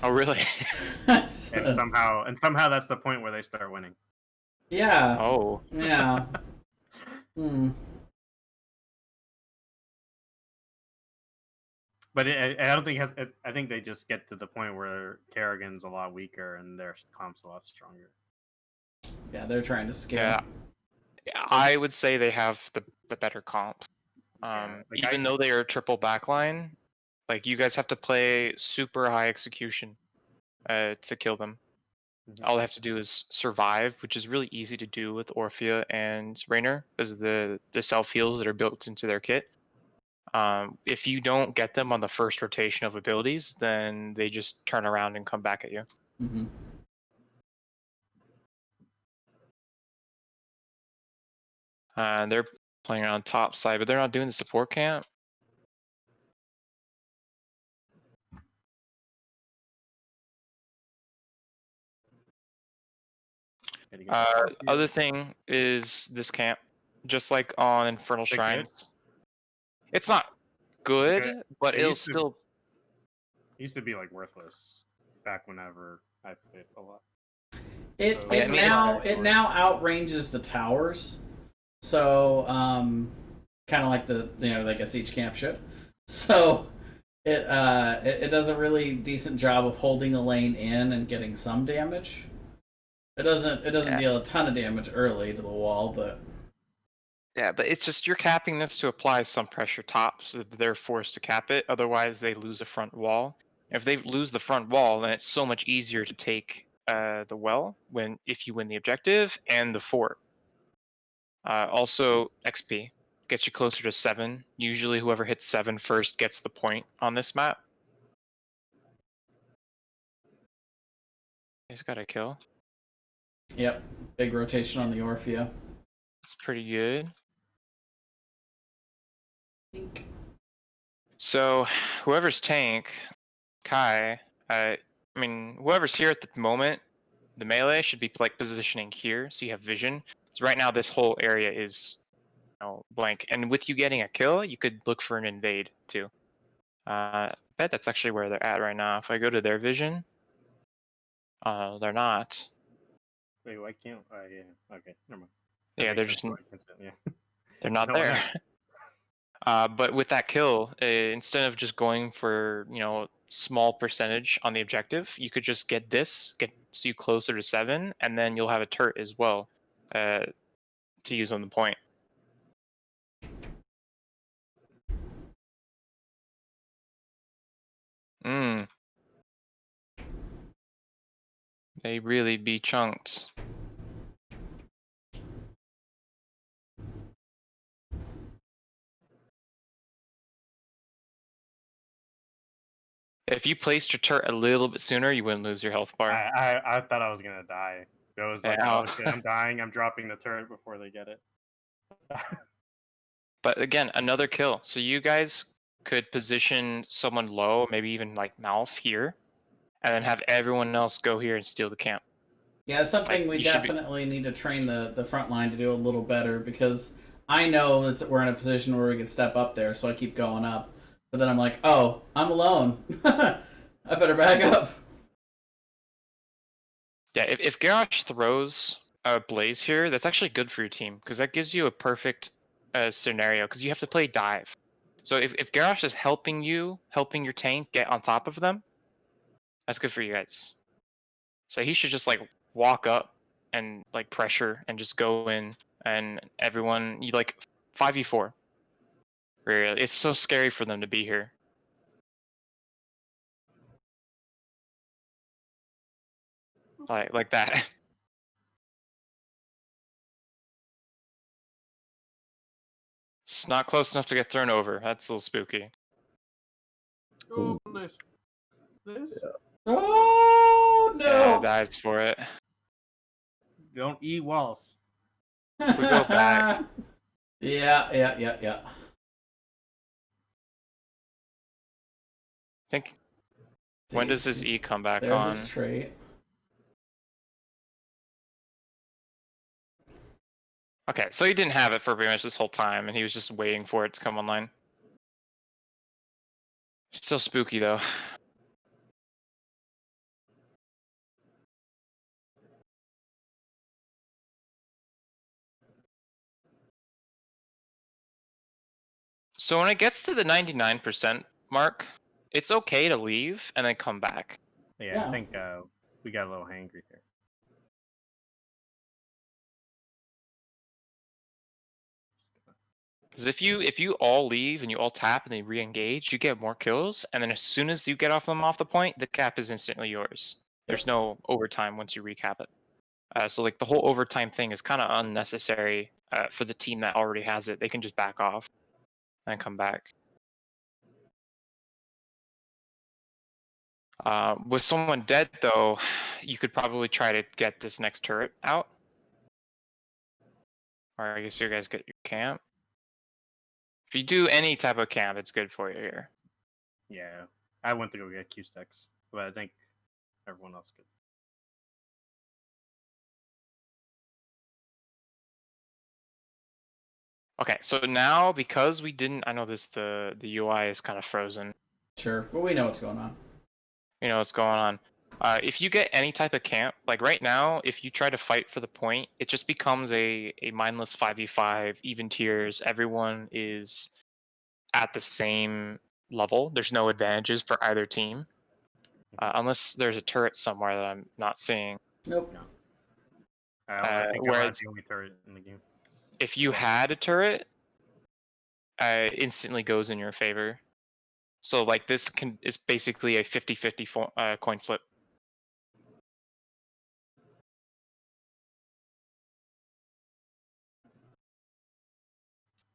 Oh, really? and somehow that's the point where they start winning. Yeah. Oh. Yeah. But I don't think I think they just get to the point where Kerrigan's a lot weaker and their comp's a lot stronger. Yeah, they're trying to scale. Yeah, I would say they have the better comp. Even though they are triple backline, like you guys have to play super high execution to kill them. All they have to do is survive, which is really easy to do with Orphea and Raynor because of the self heals that are built into their kit. If you don't get them on the first rotation of abilities, then they just turn around and come back at you. Mm-hmm. They're playing on top side, but they're not doing the support camp. Other thing is this camp, just like on Infernal Shrines. It's not good, but it'll still. It used to be like worthless back whenever I played a lot. It now outranges the towers, so kind of like like a siege camp should. So it does a really decent job of holding the lane in and getting some damage. It doesn't deal a ton of damage early to the wall, but yeah, but it's just you're capping this to apply some pressure top, so that they're forced to cap it. Otherwise, they lose a front wall. If they lose the front wall, then it's so much easier to take the well if you win the objective and the fort. Also, XP gets you closer to 7. Usually, whoever hits 7 first gets the point on this map. He's got a kill. Yep, big rotation on the Orphea. It's pretty good. So, whoever's tank, Kai, I mean, whoever's here at the moment, the melee should be like positioning here, so you have vision. So right now, this whole area is, blank. And with you getting a kill, you could look for an invade too. I bet that's actually where they're at right now. If I go to their vision, they're not. Wait, why can't? Yeah. Okay, never mind. Yeah, they're just. Yeah. They're not there. But with that kill, instead of just going for small percentage on the objective, you could just get you closer to 7, and then you'll have a turret as well to use on the point. They really be chunked. If you placed your turret a little bit sooner, you wouldn't lose your health bar. I thought I was gonna die. It was like, oh shit, I'm dying. I'm dropping the turret before they get it. But again, another kill. So you guys could position someone low, maybe even like Malf here, and then have everyone else go here and steal the camp. Yeah, it's something Like, we you should be- definitely need to train the front line to do a little better, because I know that we're in a position where we can step up there, so I keep going up. But then I'm like, oh, I'm alone. I better back up. Yeah, if Garrosh throws a Blaze here, that's actually good for your team, because that gives you a perfect scenario, because you have to play dive. So if Garrosh is helping your tank get on top of them, that's good for you guys. So he should just like walk up and like pressure and just go in, and everyone, you like 5v4. Really, it's so scary for them to be here. Like that. It's not close enough to get thrown over. That's a little spooky. Oh, nice. This? Oh Yeah, no! dies for it. Don't eat walls. If we go back. Yeah. I think when does his E come back There's on? his trait. Okay, so he didn't have it for pretty much this whole time, and he was just waiting for it to come online. Still spooky though. So when it gets to the 99% mark, it's okay to leave and then come back. Yeah, Yeah. I think we got a little hangry here. Because if you all leave and you all tap and they re-engage, you get more kills, and then as soon as you get off the point, the cap is instantly yours. There's no overtime once you recap it. So like the whole overtime thing is kind of unnecessary for the team that already has it. They can just back off and come back. With someone dead though, you could probably try to get this next turret out. Or I guess you guys get your camp. If you do any type of camp, it's good for you here. Yeah, I went to go get Q-Stacks, but I think everyone else could. Okay, so now because we didn't, I know the UI is kind of frozen. Sure, well, we know what's going on. You know what's going on. If you get any type of camp, like right now, if you try to fight for the point, it just becomes a mindless 5v5, even tiers. Everyone is at the same level. There's no advantages for either team. Unless there's a turret somewhere that I'm not seeing. Nope. No. I think whereas the only turret in the game. if you had a turret, instantly goes in your favor. So like this is basically a 50-50 coin flip.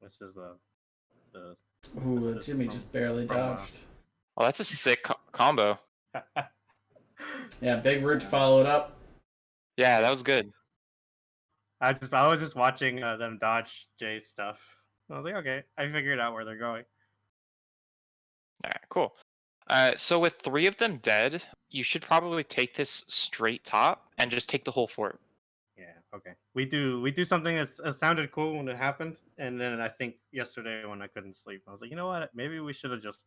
This is the Ooh, assist Jimmy from- just barely from, dodged. Well, that's a sick combo. Yeah, Big Root followed up. Yeah, that was good. I was just watching them dodge Jay's stuff. I was like, okay, I figured out where they're going. All right, cool. So with 3 of them dead, you should probably take this straight top and just take the whole fort. Yeah, okay. We do something that sounded cool when it happened, and then I think yesterday when I couldn't sleep, I was like, you know what? Maybe we should have just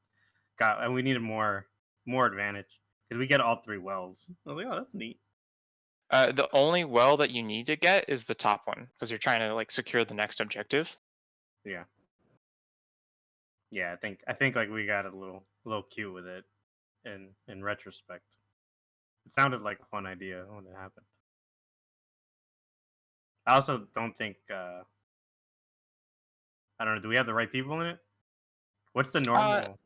and we needed more advantage because we get all 3 wells. I was like, oh, that's neat. The only well that you need to get is the top one because you're trying to like secure the next objective. Yeah. Yeah, I think like we got a little cute with it in retrospect. It sounded like a fun idea when it happened. I also don't think I don't know, do we have the right people in it? What's the normal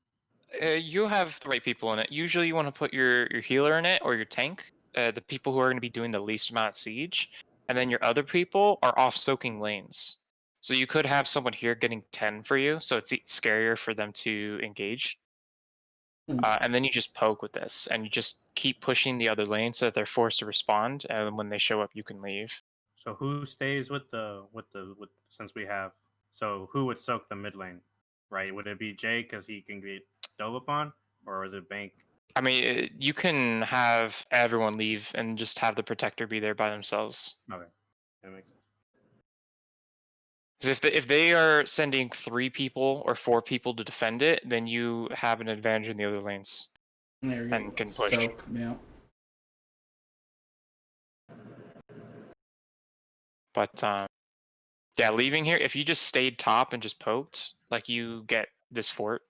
You have the right people in it. Usually you want to put your healer in it or your tank, the people who are going to be doing the least amount of siege, and then your other people are off soaking lanes. So you could have someone here getting 10 for you, so it's scarier for them to engage. And then you just poke with this, and you just keep pushing the other lane so that they're forced to respond, and when they show up, you can leave. So who stays with since we have So who would soak the mid lane, right? Would it be Jay because he can get dove upon, or was it Bank? I mean, you can have everyone leave and just have the protector be there by themselves. Okay, that makes sense. Because if they are sending 3 people or 4 people to defend it, then you have an advantage in the other lanes There you go. and can push. Soak, yeah. But yeah, leaving here, if you just stayed top and just poked, like you get this fort.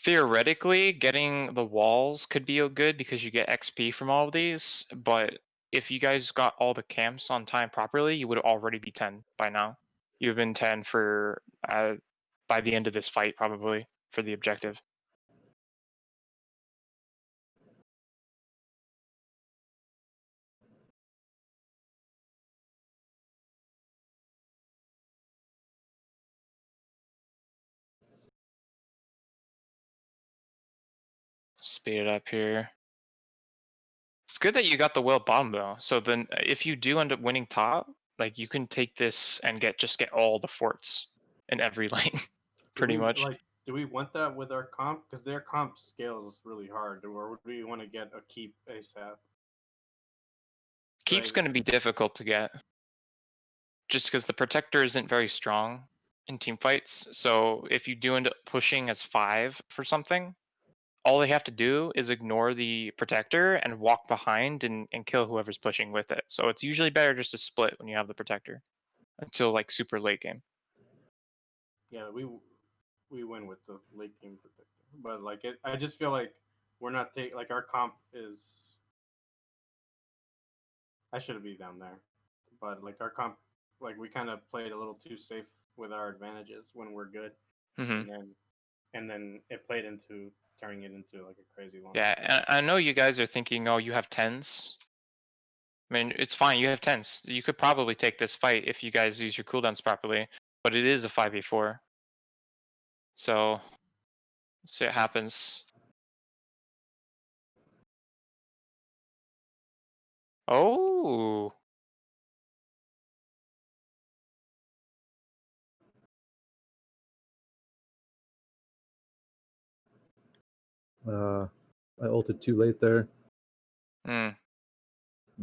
Theoretically, getting the walls could be good because you get XP from all of these, but if you guys got all the camps on time properly, you would already be 10 by now. You've been 10 for by the end of this fight, probably, for the objective. Speed it up here. It's good that you got the well bottom though. So then if you do end up winning top, like you can take this and get all the forts in every lane, pretty much. Do we want that with our comp? Because their comp scales really hard. Or would we want to get a keep ASAP? Keep's going to be difficult to get. Just because the protector isn't very strong in team fights. So if you do end up pushing as 5 for something, all they have to do is ignore the protector and walk behind and kill whoever's pushing with it. So it's usually better just to split when you have the protector until like super late game. Yeah, we win with the late game protector, but like I just feel like we're not taking like our comp is. I shouldn't be down there, but like our comp, like we kind of played a little too safe with our advantages when we're good, Mm-hmm. and then it played into turning it into like a crazy one. Yeah, I know you guys are thinking, oh, you have 10s. I mean, it's fine. You have 10s. You could probably take this fight if you guys use your cooldowns properly, but it is a 5v4. So, see what happens. Oh. I ulted too late there. Yeah,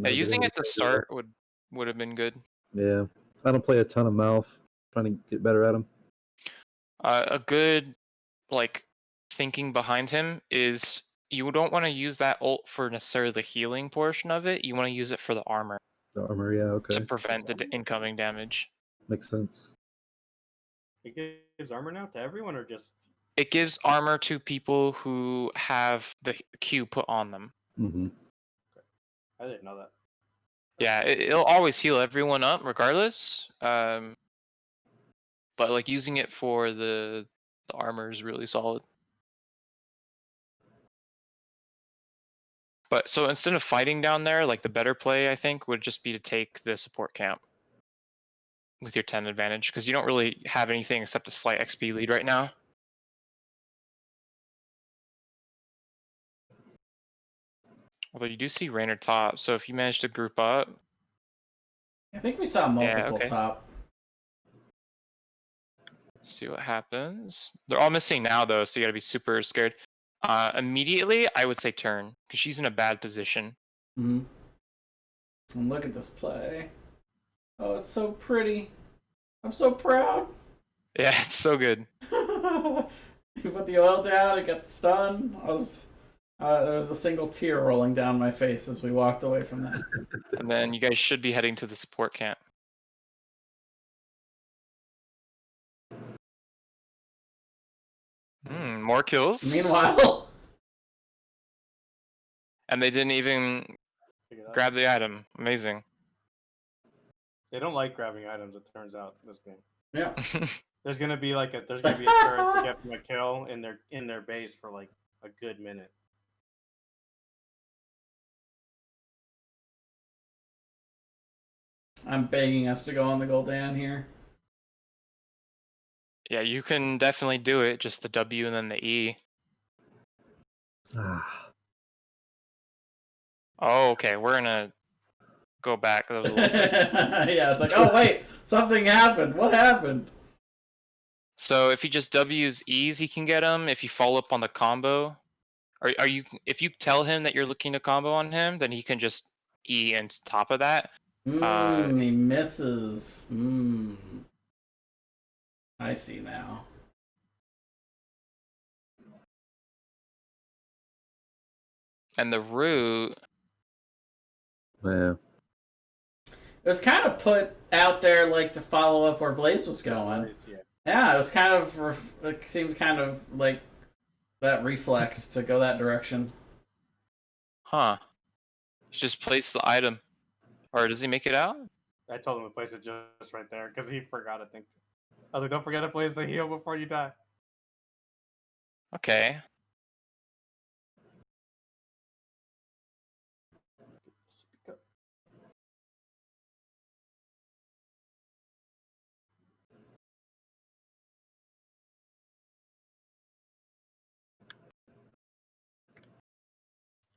using it at the start would have been good. Yeah, I don't play a ton of Malf. Trying to get better at him. A good like thinking behind him is you don't want to use that ult for necessarily the healing portion of it. You want to use it for the armor. The armor, yeah, okay. To prevent the incoming damage. Makes sense. It gives armor now to everyone, or just? It gives armor to people who have the Q put on them. Mm-hmm. Okay. I didn't know that. Yeah, it'll always heal everyone up regardless. But like using it for the armor is really solid. But so instead of fighting down there, like the better play I think would just be to take the support camp with your 10 advantage because you don't really have anything except a slight XP lead right now. Although you do see Raynor top, so if you manage to group up. I think we saw multiple top. See what happens. They're all missing now though, so you gotta be super scared. Immediately, I would say turn, because she's in a bad position. Mm-hmm. And look at this play. Oh, it's so pretty. I'm so proud. Yeah, it's so good. You put the oil down, it got the stun. There was a single tear rolling down my face as we walked away from that. And then you guys should be heading to the support camp. More kills. Meanwhile. And they didn't even grab the item. Amazing. They don't like grabbing items, it turns out, this game. Yeah. There's gonna be a turn to get them a kill in their base for like a good minute. I'm begging us to go on the Gul'dan here. Yeah, you can definitely do it. Just the W and then the E. Oh, okay. We're in a go back. That was a little bit. Yeah, it's like, oh wait, something happened. What happened? So if he just W's E's, he can get him. If you follow up on the combo, are you? If you tell him that you're looking to combo on him, then he can just E and top of that. He misses. I see now. And the root. Yeah. It was kind of put out there like to follow up where Blaze was going. Yeah, it was kind of it seemed kind of like that reflex to go that direction. Huh. Just place the item. Or does he make it out? I told him to place it just right there because he forgot, I think. I was like, don't forget to place the heal before you die. Okay. Speak up.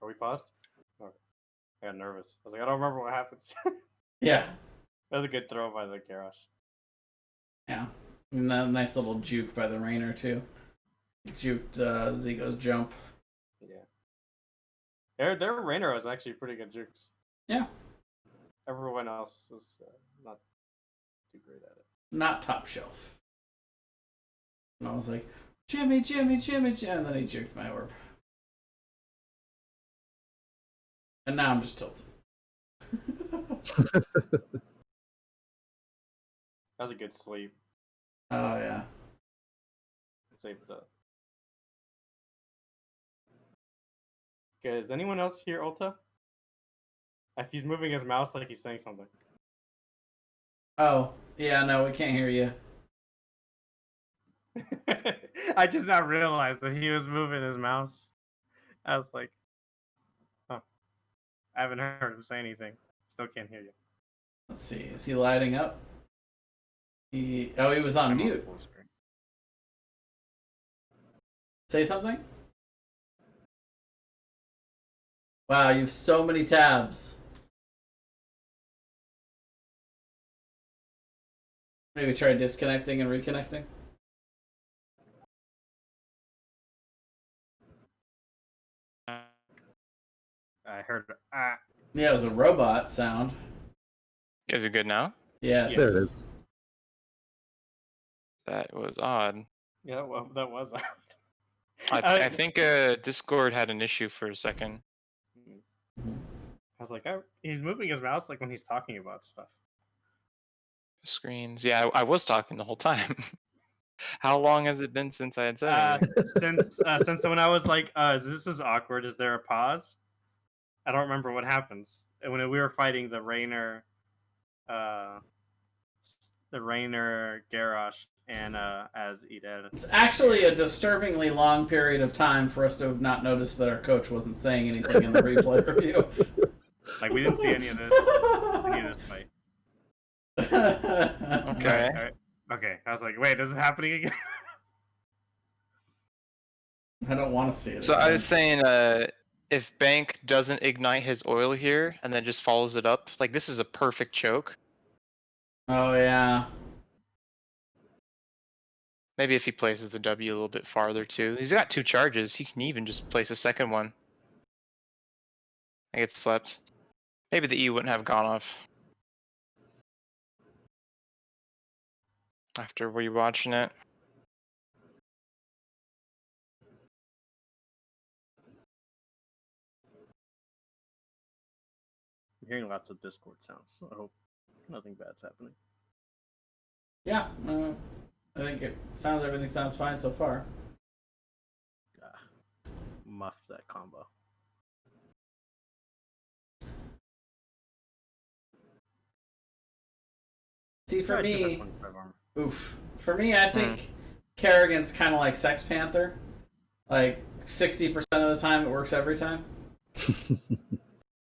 Are we paused? Oh, I got nervous. I was like, I don't remember what happens. Yeah. That was a good throw by the Garrosh. Yeah. And that nice little juke by the Rainer, too. Juked Zigo's jump. Yeah. Their Rainer was actually pretty good jukes. Yeah. Everyone else was not too great at it. Not top shelf. And I was like, Jimmy, Jimmy, Jimmy, Jimmy. And then he juked my orb. And now I'm just tilted. That was a good sleep. Oh, yeah. Saved up. Okay, is anyone else here, Ulta? If he's moving his mouse like he's saying something. Oh, yeah, no, we can't hear you. I just now realized that he was moving his mouse. I was like, huh. I haven't heard him say anything. Still can't hear you. Let's see. Is he lighting up? He was on mute. Say something? Wow, you have so many tabs. Maybe try disconnecting and reconnecting. I heard Yeah, it was a robot sound. Is it good now? Yes. There it is. That was odd. Yeah, well, that was I think Discord had an issue for a second. I was like, he's moving his mouse like when he's talking about stuff. Screens. Yeah, I was talking the whole time. How long has it been since I had said anything? Since when I was like, this is awkward. Is there a pause? I don't remember what happens. And when we were fighting the Rainer Garrosh and as Eden. It's actually a disturbingly long period of time for us to have not noticed that our coach wasn't saying anything in the replay review. Like, we didn't see any of this. Any of this fight. Okay. All right. Okay. I was like, wait, is this happening again? I don't want to see it. So again. I was saying, if Bank doesn't ignite his oil here and then just follows it up, like this is a perfect choke. Oh yeah. Maybe if he places the W a little bit farther too. He's got 2 charges. He can even just place a second one. I get slept. Maybe the E wouldn't have gone off. After rewatching it. I'm hearing lots of Discord sounds. So I hope nothing bad's happening. Yeah. I think everything sounds fine so far. Muffed that combo. See, for I do have me, 25 armor. For me, I think Kerrigan's kind of like Sex Panther. Like 60% of the time, it works every time.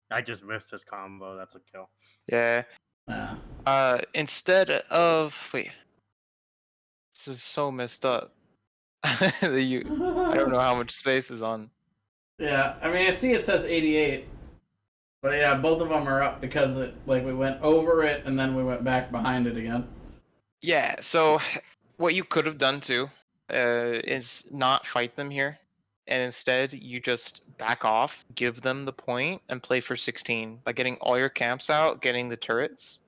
I just missed his combo. That's a kill. Yeah. Instead of wait. This is so messed up. I don't know how much space is on. Yeah, I mean, I see it says 88. But yeah, both of them are up because we went over it and then we went back behind it again. Yeah, so what you could have done too is not fight them here, and instead you just back off, give them the point, and play for 16 by getting all your camps out, getting the turrets,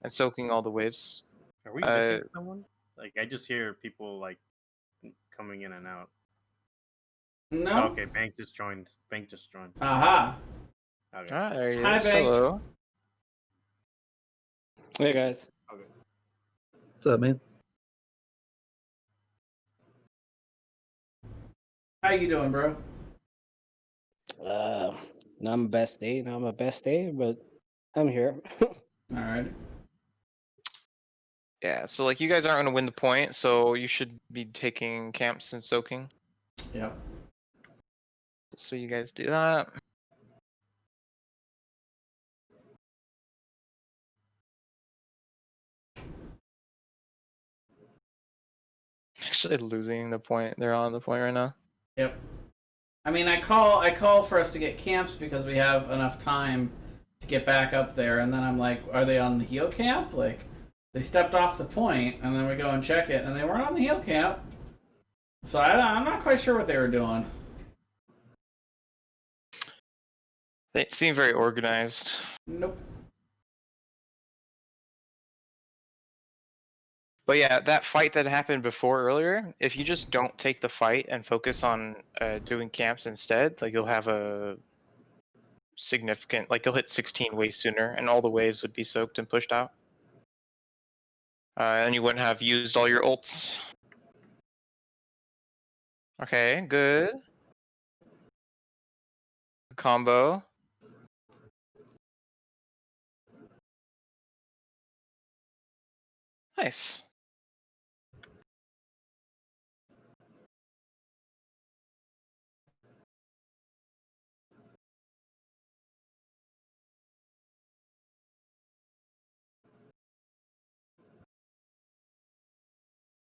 and soaking all the waves. Are we missing someone? Like, I just hear people like coming in and out. No. Oh, okay, Bank just joined. Aha. Okay. Ah, there he Hi, is. Bank. Hello. Hey guys. Okay. What's up, man? How you doing, bro? Not my best day, but I'm here. All right. Yeah, so like you guys aren't going to win the point, so you should be taking camps and soaking. Yep. So you guys do that. Actually losing the point. They're on the point right now. Yep. I mean, I call for us to get camps because we have enough time to get back up there, and then I'm like, are they on the heel camp? Like, they stepped off the point, and then we go and check it, and they weren't on the heel camp. So I'm not quite sure what they were doing. They seem very organized. Nope. But yeah, that fight that happened before earlier, if you just don't take the fight and focus on doing camps instead, like you'll have a significant, like you'll hit 16 way sooner and all the waves would be soaked and pushed out. And you wouldn't have used all your ults. Okay, good. Combo. Nice.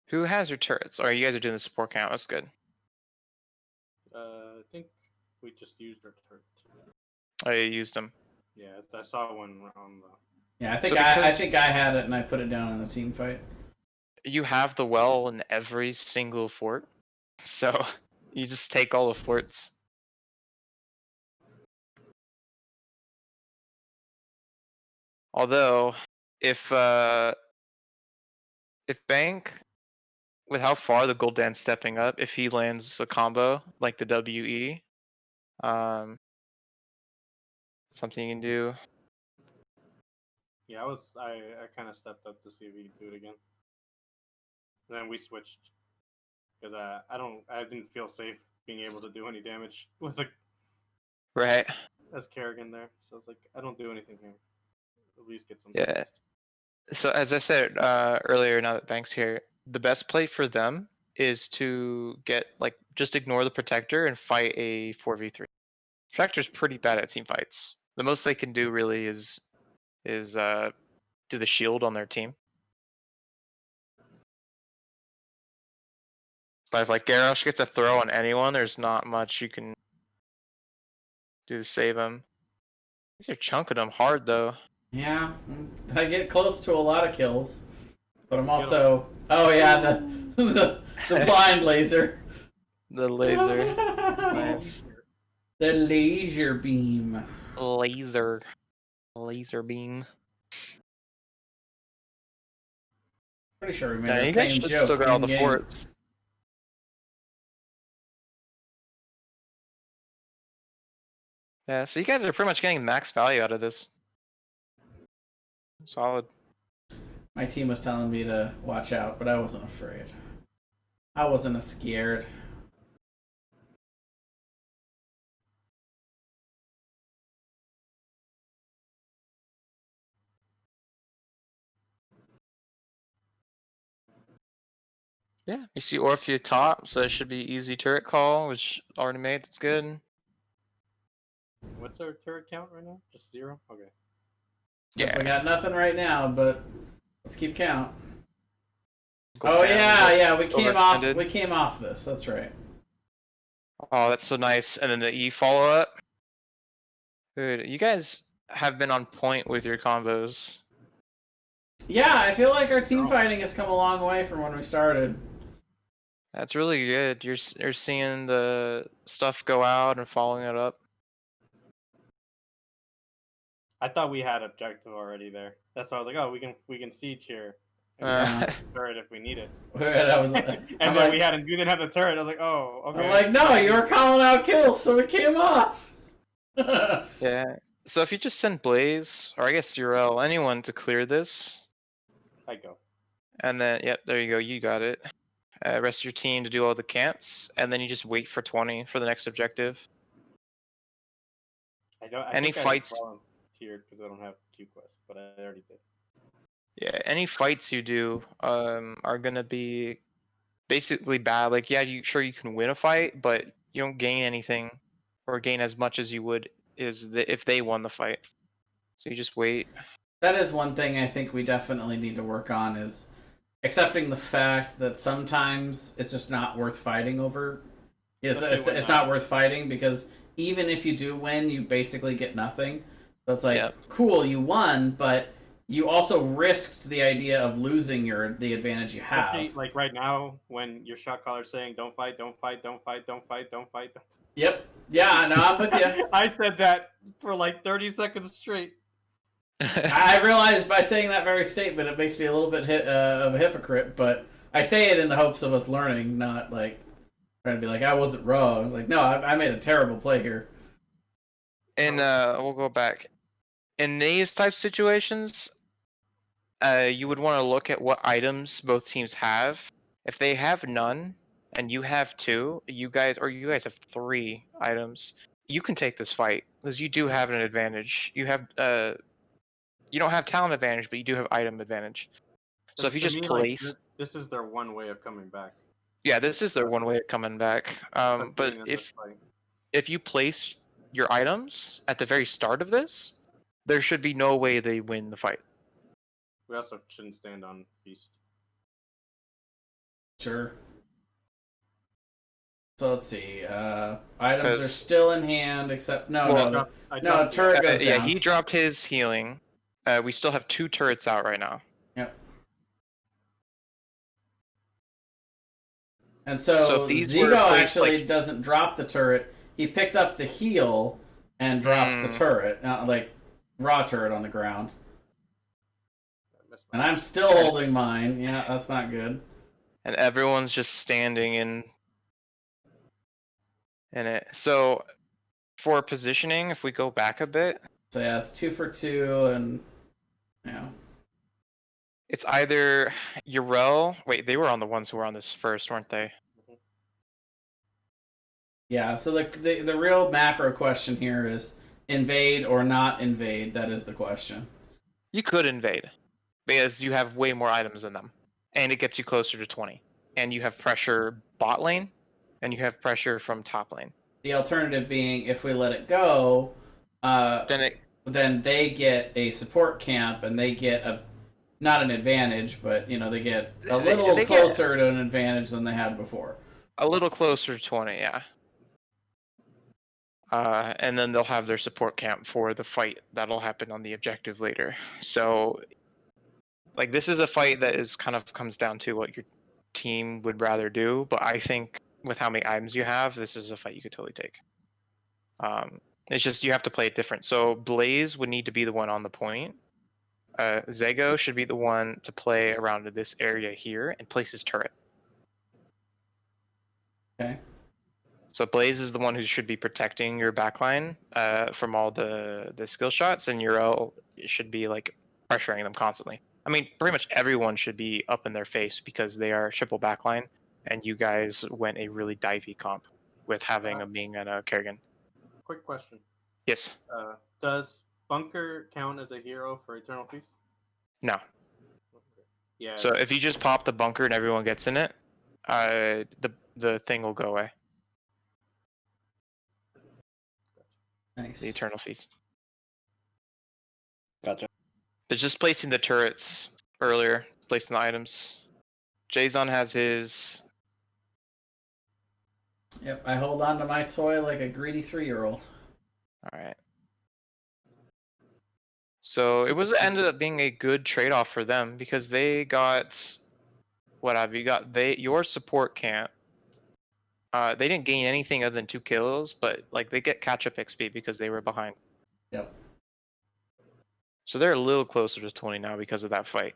Who has your turrets? Or you guys are doing the support count, that's good. I think we just used our turret. Oh, you used them. Yeah, I saw one on the. Yeah, I think So I because- think I had it and I put it down in the team fight. You have the well in every single fort. So you just take all the forts. Although, if Bank, with how far the Gul'dan's stepping up, if he lands the combo, like the WE, something you can do. Yeah, I kind of stepped up to see if he could do it again. And then we switched because I didn't feel safe being able to do any damage with Right. as Kerrigan there. So I was like, I don't do anything here. At least get some. Yeah. damage. So as I said earlier, now that Bank's here, the best play for them is to get like just ignore the protector and fight a 4v3. Protector's pretty bad at team fights. The most they can do really is do the shield on their team. But if like Garrosh gets a throw on anyone, there's not much you can do to save him. These are chunking them hard though. Yeah, I get close to a lot of kills, but I'm also oh yeah the blind laser. The laser. Nice. The laser beam. Laser beam. Pretty sure we made Yeah, the you guys same should joke. still got all the in-game. forts. Yeah, so you guys are pretty much getting max value out of this. Solid. My team was telling me to watch out, but I wasn't afraid. I wasn't scared. Yeah, you see Orphea top, so it should be easy turret call, which already made. That's good. What's our turret count right now? Just 0? Okay. Yeah. We got nothing right now, but let's keep count. Go Oh down, yeah, go we came off. overextended. We came off this. That's right. Oh, that's so nice. And then the E follow up. Dude, you guys have been on point with your combos. Yeah, I feel like our team Oh. fighting has come a long way from when we started. That's really good. You're seeing the stuff go out and following it up. I thought we had objective already there. That's why I was like, oh, we can siege here. And Yeah. turret if we need it. I was, And I'm then like, we didn't have the turret. I was like, oh, okay. I'm like, no, you were calling out kills, so it came off. Yeah. So if you just send Blaze, or I guess Urel, anyone to clear this, I go. and then yep, there you go, you got it. Rest of your team to do all the camps, and then you just wait for 20 for the next objective. I don't. I Any think fights- I volunteered because I don't have Q quest, but I already did. Yeah, any fights you do are gonna be basically bad. Like, yeah, you can win a fight, but you don't gain anything or gain as much as you would if they won the fight. So you just wait. That is one thing I think we definitely need to work on is accepting the fact that sometimes it's just not worth fighting over. It's not worth fighting because even if you do win, you basically get nothing. So it's like, Yep. cool, you won, but you also risked the idea of losing the advantage you have. Especially, like right now, when your shot caller is saying, "Don't fight, don't fight, don't fight, don't fight, don't fight." Yep. Yeah, no, I'm with you. I said that for like 30 seconds straight. I realize by saying that very statement, it makes me a little bit of a hypocrite, but I say it in the hopes of us learning, not like trying to be like, I wasn't wrong. Like, no, I made a terrible play here. And we'll go back. In these types of situations, you would want to look at what items both teams have. If they have none and you have 2, you guys have 3 items, you can take this fight because you do have an advantage. You have you don't have talent advantage, but you do have item advantage. So if you To just me, like, place, this is their one way of coming back. yeah, this is their one way of coming back. But Especially in this fight. if you place your items at the very start of this, there should be no way they win the fight. We also shouldn't stand on feast. Sure. So let's see. Items are 'Cause- still in hand, except no, Well, no, I no. dropped it. Turret goes Yeah, down. he dropped his healing. We still have 2 turrets out right now. Yep. And so if these were Zigo placed, actually like- doesn't drop the turret. He picks up the heal and drops the turret, like raw turret on the ground. I missed my- And I'm still holding mine. Yeah, that's not good. And everyone's just standing in it. So for positioning, if we go back a bit, So yeah, it's 2 for 2, and yeah. it's either Urel. Wait, they were on the ones who were on this first, weren't they? Yeah, so the real macro question here is invade or not invade. That is the question. You could invade because you have way more items than them, and it gets you closer to 20. And you have pressure bot lane, and you have pressure from top lane. The alternative being if we let it go, then they get a support camp and they get not an advantage, but they get a little they closer to an advantage than they had before. a little closer to 20, yeah. And then they'll have their support camp for the fight that'll happen on the objective later. So, like, this is a fight that comes down to what your team would rather do. But I think with how many items you have, this is a fight you could totally take. It's just you have to play it different. So Blaze would need to be the one on the point. Zago should be the one to play around this area here and place his turret. Okay. So Blaze is the one who should be protecting your backline from all the skill shots, and Urel should be like pressuring them constantly. I mean, pretty much everyone should be up in their face because they are triple backline, and you guys went a really divey comp with having a Ming and a Kerrigan. Quick question. Yes. Does Bunker count as a hero for Eternal Feast? No. Yeah. So if you just pop the bunker and everyone gets in it, the thing will go away. Nice. The Eternal Feast. Gotcha. But just placing the turrets earlier, placing the items. Jason has his. Yep, I hold on to my toy like a greedy 3-year-old. All right. So it was ended up being a good trade-off for them because they got what have you got? Your support camp. They didn't gain anything other than 2 kills, but like they get catch-up XP because they were behind. Yep. So they're a little closer to 20 now because of that fight.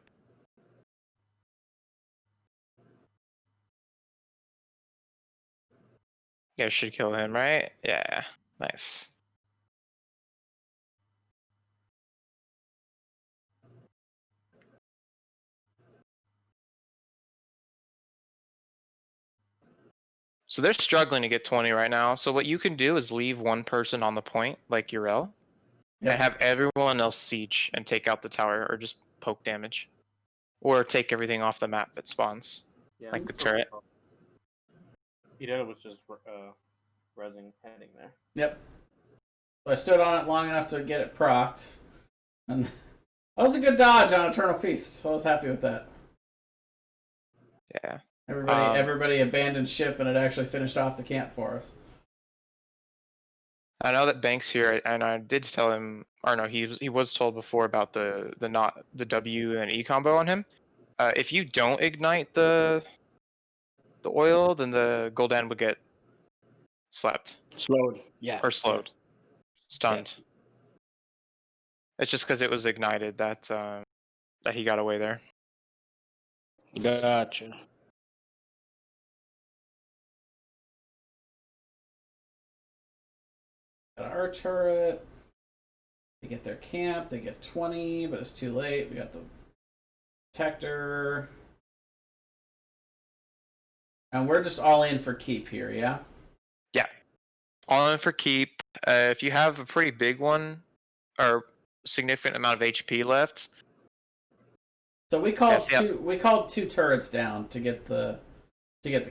You guys should kill him, right? Yeah, nice. So they're struggling to get 20 right now. So what you can do is leave one person on the point, like Urel, Yep. and have everyone else siege and take out the tower, or just poke damage, or take everything off the map that spawns, Yeah, like the that's what we turret. call it. Ida was just rezzing heading there. Yep. So I stood on it long enough to get it procced, and that was a good dodge on Eternal Feast. So I was happy with that. Yeah. Everybody abandoned ship, and it actually finished off the camp for us. I know that Banks here, and I did tell him, or no, he was told before about the W and E combo on him. If you don't ignite the oil, then the Gul'dan would get slapped Slowed. Yeah. or slowed, stunned. It's just because it was ignited that he got away there. Gotcha. Got our turret. They get their camp. They get 20, but it's too late. We got the protector. And we're just all in for keep here, yeah? Yeah. All in for keep. If you have a pretty big one, or significant amount of HP left. So we called we called 2 turrets down to get the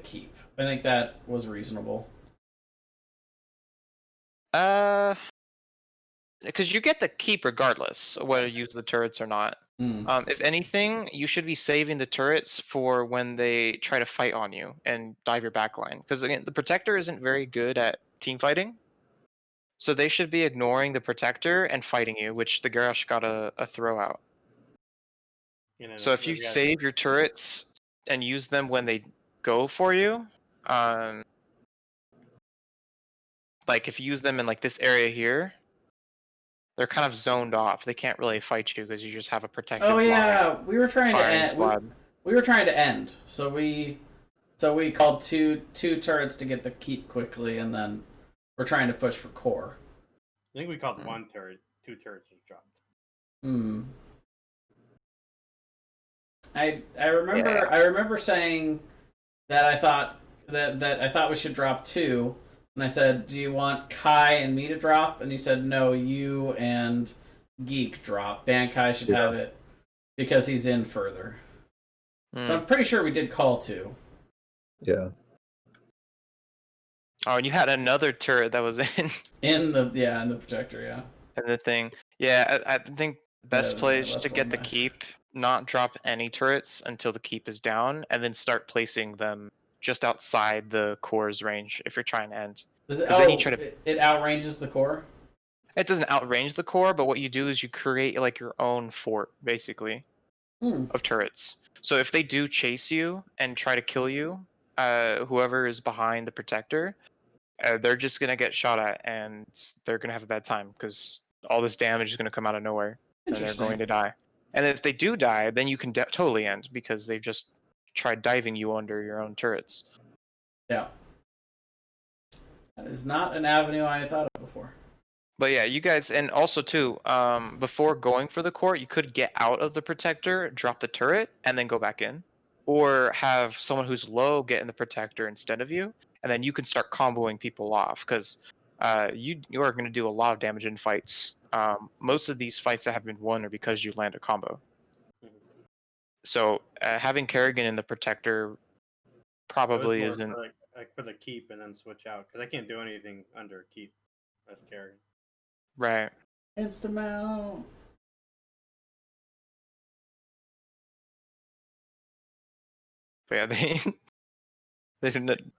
keep. I think that was reasonable. Because you get the keep regardless of whether you use the turrets or not. If anything, you should be saving the turrets for when they try to fight on you and dive your backline. Because again, the protector isn't very good at team fighting, so they should be ignoring the protector and fighting you, which the Garrosh got a throw out. So if you save your turrets and use them when they go for you, like if you use them in like this area here, they're kind of zoned off. They can't really fight you because you just have a protective. Oh yeah, we were trying to end. Squad. We were trying to end. So we called two turrets to get the keep quickly, and then we're trying to push for core. I think we called 1 turret. 2 turrets just dropped. I remember saying that I thought that I thought we should drop 2. And I said, do you want Kai and me to drop? And he said, no, you and Geek drop. Bankai should have it because he's in further. So I'm pretty sure we did call 2. Yeah. Oh, and you had another turret that was in the protector, yeah. And the thing. Yeah, I think the best play is just to get the keep, not drop any turrets until the keep is down, and then start placing them just outside the core's range if you're trying to end. Then you try to... It outranges the core? It doesn't outrange the core, but what you do is you create like your own fort, basically, of turrets. So if they do chase you and try to kill you, whoever is behind the protector, they're just going to get shot at, and they're going to have a bad time because all this damage is going to come out of nowhere, and they're going to die. And if they do die, then you can totally end because they've just tried diving you under your own turrets. Yeah. That is not an avenue I had thought of before. But yeah, you guys, and also too, before going for the core, you could get out of the protector, drop the turret, and then go back in. Or have someone who's low get in the protector instead of you, and then you can start comboing people off, because you are going to do a lot of damage in fights. Most of these fights that have been won are because you land a combo. So having Kerrigan in the protector probably isn't... For the keep and then switch out, because I can't do anything under keep as Kerrigan. Right. Insta mount. But yeah, they didn't.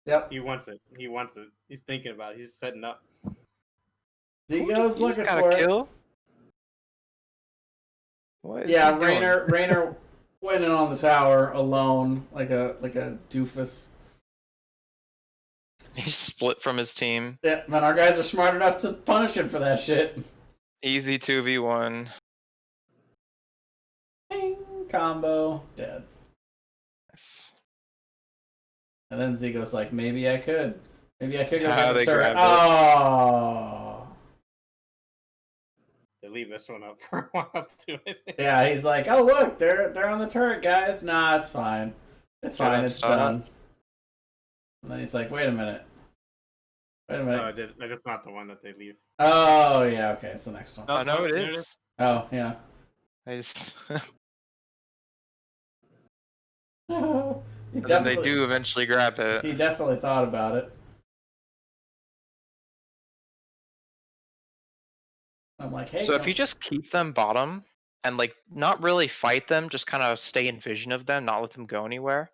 Yep. He wants it. He's thinking about it. He's setting up. Zico's looking for kill? What is Yeah, he doing? Raynor went in on the tower alone, like a doofus. He split from his team. Yeah, man, our guys are smart enough to punish him for that shit. Easy 2v1. Bing, combo, dead. Nice. And then Zigo's like, maybe I could go Ah, get the they turret. grabbed it. Oh, They leave this one up for a while to it. yeah. He's like, oh look, they're on the turret, guys. Nah, it's fine. It's Shut fine. up, It's son. done. And then he's like, wait a minute. Wait a minute. No, that's not the one that they leave. Oh yeah, okay, it's the next one. I know it there is. Oh yeah. I just. No, And then they do eventually grab it. He definitely thought about it. I'm like, hey. So if you just keep them bottom and like not really fight them, just kind of stay in vision of them, not let them go anywhere.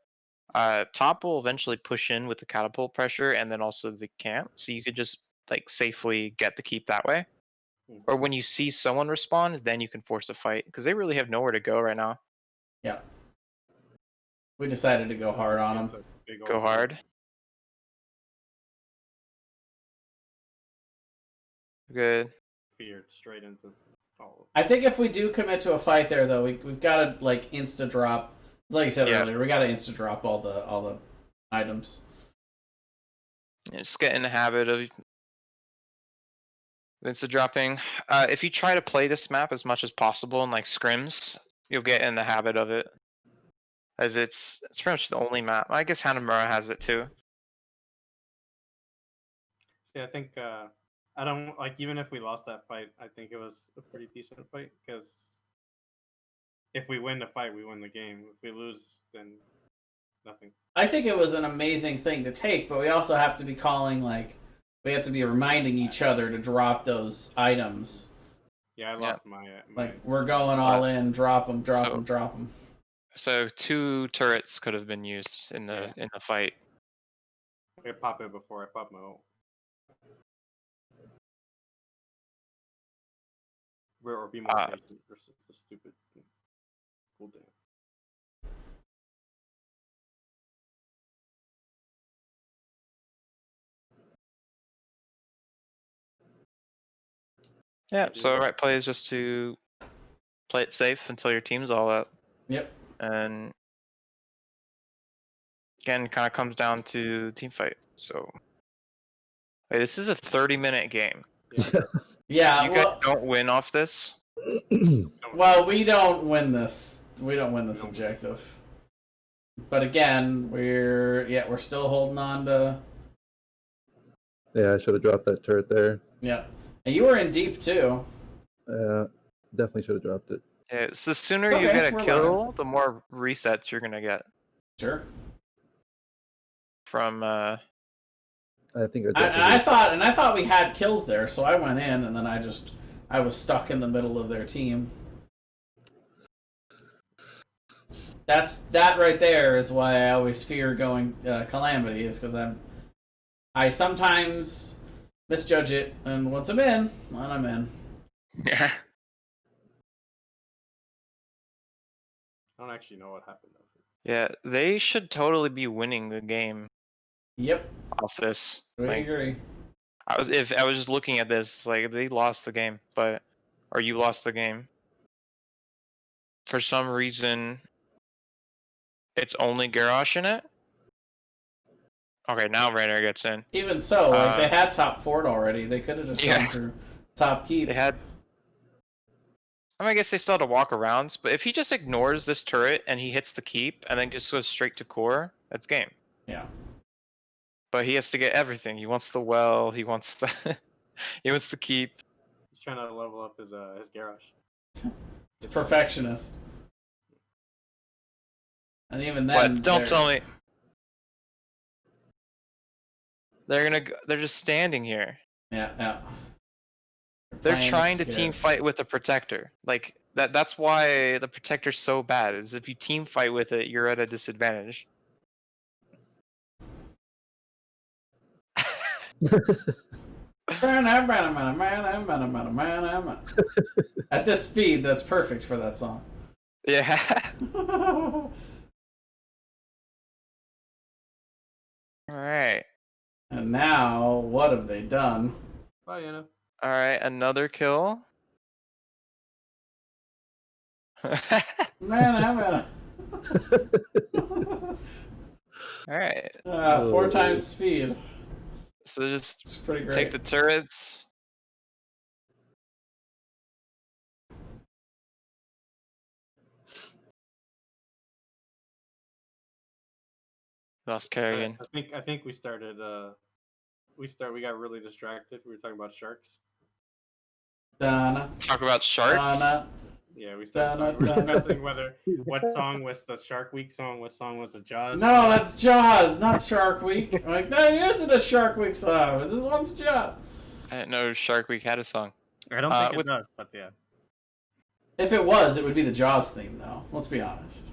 Top will eventually push in with the catapult pressure and then also the camp, so you could just like safely get the keep that way. Or when you see someone respond, then you can force a fight because they really have nowhere to go right now. Yeah. We decided to go hard on It's him. a big Go old- hard. Good. Feared straight into all I think if we do commit to a fight there, though, we've got to like insta drop. Like you said Yeah. earlier, we got to insta drop all the items. Yeah, just get in the habit of insta dropping. If you try to play this map as much as possible in like scrims, you'll get in the habit of it. As it's pretty much the only map. I guess Hanamura has it too. See, I think I don't like even if we lost that fight, I think it was a pretty decent fight because if we win the fight, we win the game. If we lose, then nothing. I think it was an amazing thing to take, but we also have to be calling we have to be reminding each other to drop those items. Yeah, I lost my Like we're going all in, drop them, drop So- them, drop them. So 2 turrets could have been used in the fight. I pop it before I pop my ult. Or be more patient versus the stupid cooldown. Yeah, so the right play is just to play it safe until your team's all out. Yep. And again, kind of comes down to team fight. So wait, this is a 30-minute game. Yeah. You guys don't win off this. Well, we don't win this. We don't win this objective. But again, we're still holding on to. Yeah, I should have dropped that turret there. Yeah, and you were in deep too. Definitely should have dropped it. Yeah, so the sooner It's you okay, get a we're kill, the more resets you're gonna get Sure. from. I think I thought we had kills there, so I went in, and then I was stuck in the middle of their team. That right there is why I always fear going Calamity, is because I sometimes misjudge it, and once I'm in, I'm in. Yeah. I don't actually know what happened though. Yeah, they should totally be winning the game Yep, off this. we Like, agree. I was just looking at this, like they lost the game, or you lost the game. For some reason, it's only Garrosh in it. Okay, now Raynor gets in. Even so, they had top fort already. They could have just Yeah. gone through top keep. They had. I mean, I guess they still had to walk around, but if he just ignores this turret and he hits the keep and then just goes straight to core, that's game. Yeah. But he has to get everything. He wants the well. He wants the. He wants the keep. He's trying to level up his garage. It's perfectionist. And even then, What? Don't they're- tell me. They're just standing here. Yeah. They're Playing trying to scared. team fight with a protector. Like that's why the protector's so bad, is if you team fight with it, you're at a disadvantage. At this speed, that's perfect for that song. Yeah. All right. And now, what have they done? Bye, Anna. All right. Another kill. All Alright, 4 times speed. so just It's pretty great. take the turrets. Lost Carrigan. I think we started. We got really distracted. We were talking about sharks. Donna. Talk about sharks. Donna. Yeah, we started discussing what song was the Shark Week song, what song was the Jaws. No, that's Jaws, not Shark Week. I'm like, no, it isn't a Shark Week song. But this one's Jaws. I didn't know Shark Week had a song. I don't think it does, but yeah. If it was, it would be the Jaws theme, though. Let's be honest.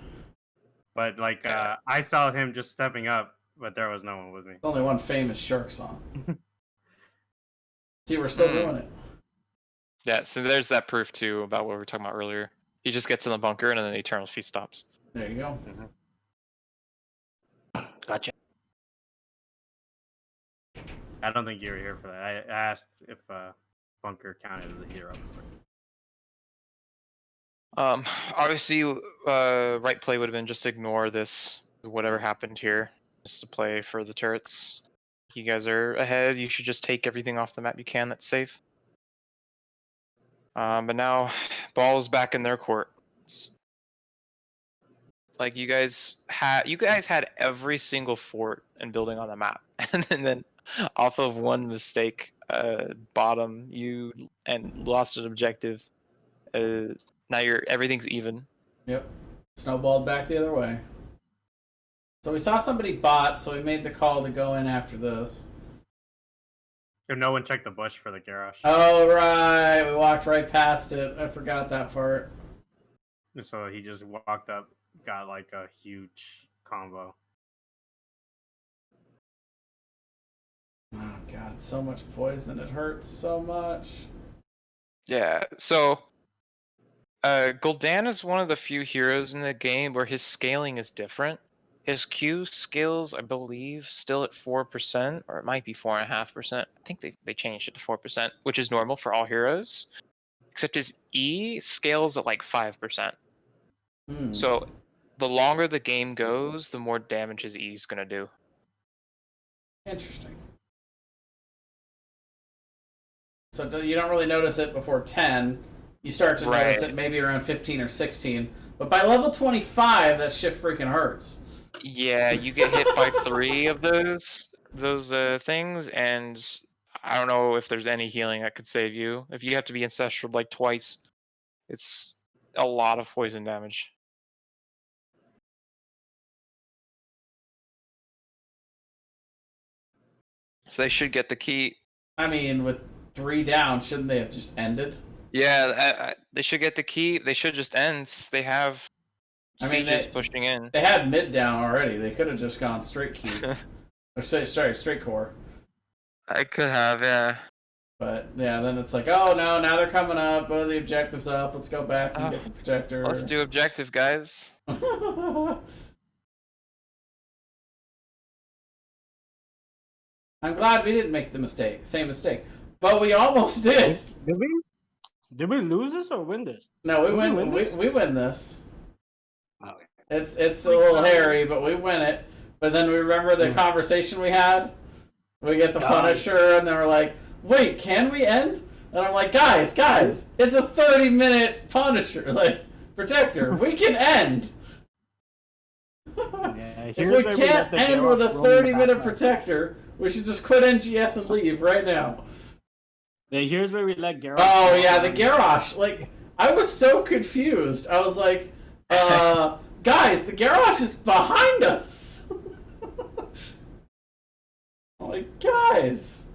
But like, I saw him just stepping up, but there was no one with me. There's only one famous shark song. See, we're still doing it. Yeah, so there's that proof too about what we were talking about earlier. He just gets in the bunker and then the Eternal Feast stops. There you go. Gotcha. I don't think you were here for that. I asked if Bunker counted as a hero. Obviously, right play would have been just ignore this, whatever happened here, just to play for the turrets. You guys are ahead. You should just take everything off the map you can that's safe. But now, ball's back in their court. Like you guys had every single fort and building on the map, and then off of one mistake, bottom you and lost an objective. Now everything's even. Yep. Snowballed back the other way. So we saw somebody bot, so we made the call to go in after this. No one checked the bush for the garage. Oh, right. We walked right past it. I forgot that part. So he just walked up, got like a huge combo. Oh, God. So much poison. It hurts so much. Yeah, so Gul'dan is one of the few heroes in the game where his scaling is different. His Q scales, I believe, still at 4%, or it might be 4.5%. I think they changed it to 4%, which is normal for all heroes. Except his E scales at like 5%. So the longer the game goes, the more damage his E is going to do. Interesting. So you don't really notice it before 10. You start to notice it maybe around 15 or 16. But by level 25, that shit freaking hurts. Yeah, you get hit by 3 of those things, and I don't know if there's any healing that could save you. If you have to be ancestral like twice, it's a lot of poison damage. So they should get the key. I mean, with 3 down, shouldn't they have just ended? Yeah, they should get the key. They should just end. They have sieges pushing in. They had mid down already. They could have just gone straight key. Or straight core. I could have, yeah. But yeah, then it's like, oh no, now they're coming up. Oh, the objective's up. Let's go back and get the projector. Let's do objective, guys. I'm glad we didn't make the same mistake. But we almost did. Did we lose this or win this? No, we win this. Oh, It's a little hairy, but we win it. But then we remember the conversation we had. We get the Punisher, and then we're like, "Wait, can we end?" And I'm like, "Guys, it's a 30-minute Punisher, like Protector. We can end." Yeah, if we can't end with a 30-minute Protector, we should just quit NGS and leave right now. Yeah, here's where we let Garrosh. Oh yeah, the Garrosh. Like, I was so confused. I was like, guys, the Garrosh is behind us. I'm like, guys.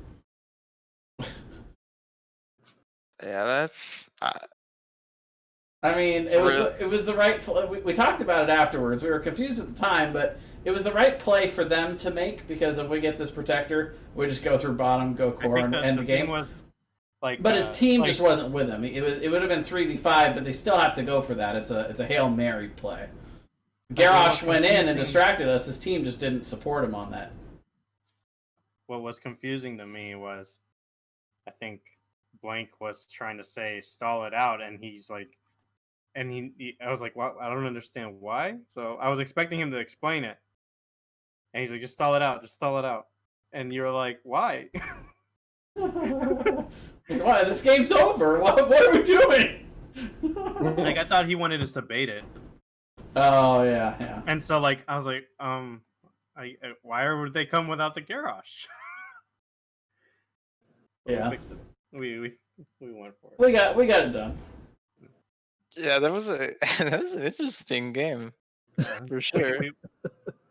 Yeah, that's. I mean, it was the right. We talked about it afterwards. We were confused at the time, but it was the right play for them to make, because if we get this protector, we just go through bottom, go core, and end the game. Thing was, like, but his team like, just wasn't with him. It would have been 3v5, but they still have to go for that. It's a Hail Mary play. Garrosh went in and distracted us. His team just didn't support him on that. What was confusing to me was, I think Blank was trying to say stall it out, and he's like, and I was like, well, I don't understand why. So I was expecting him to explain it, and he's like, just stall it out, just stall it out. And you're like, why? Why? This game's over. What are we doing? Like, I thought he wanted us to bait it. Oh yeah. And so like I was like, why would they come without the Garrosh? Yeah. We went for it. We got it done. Yeah, that was an interesting game for sure.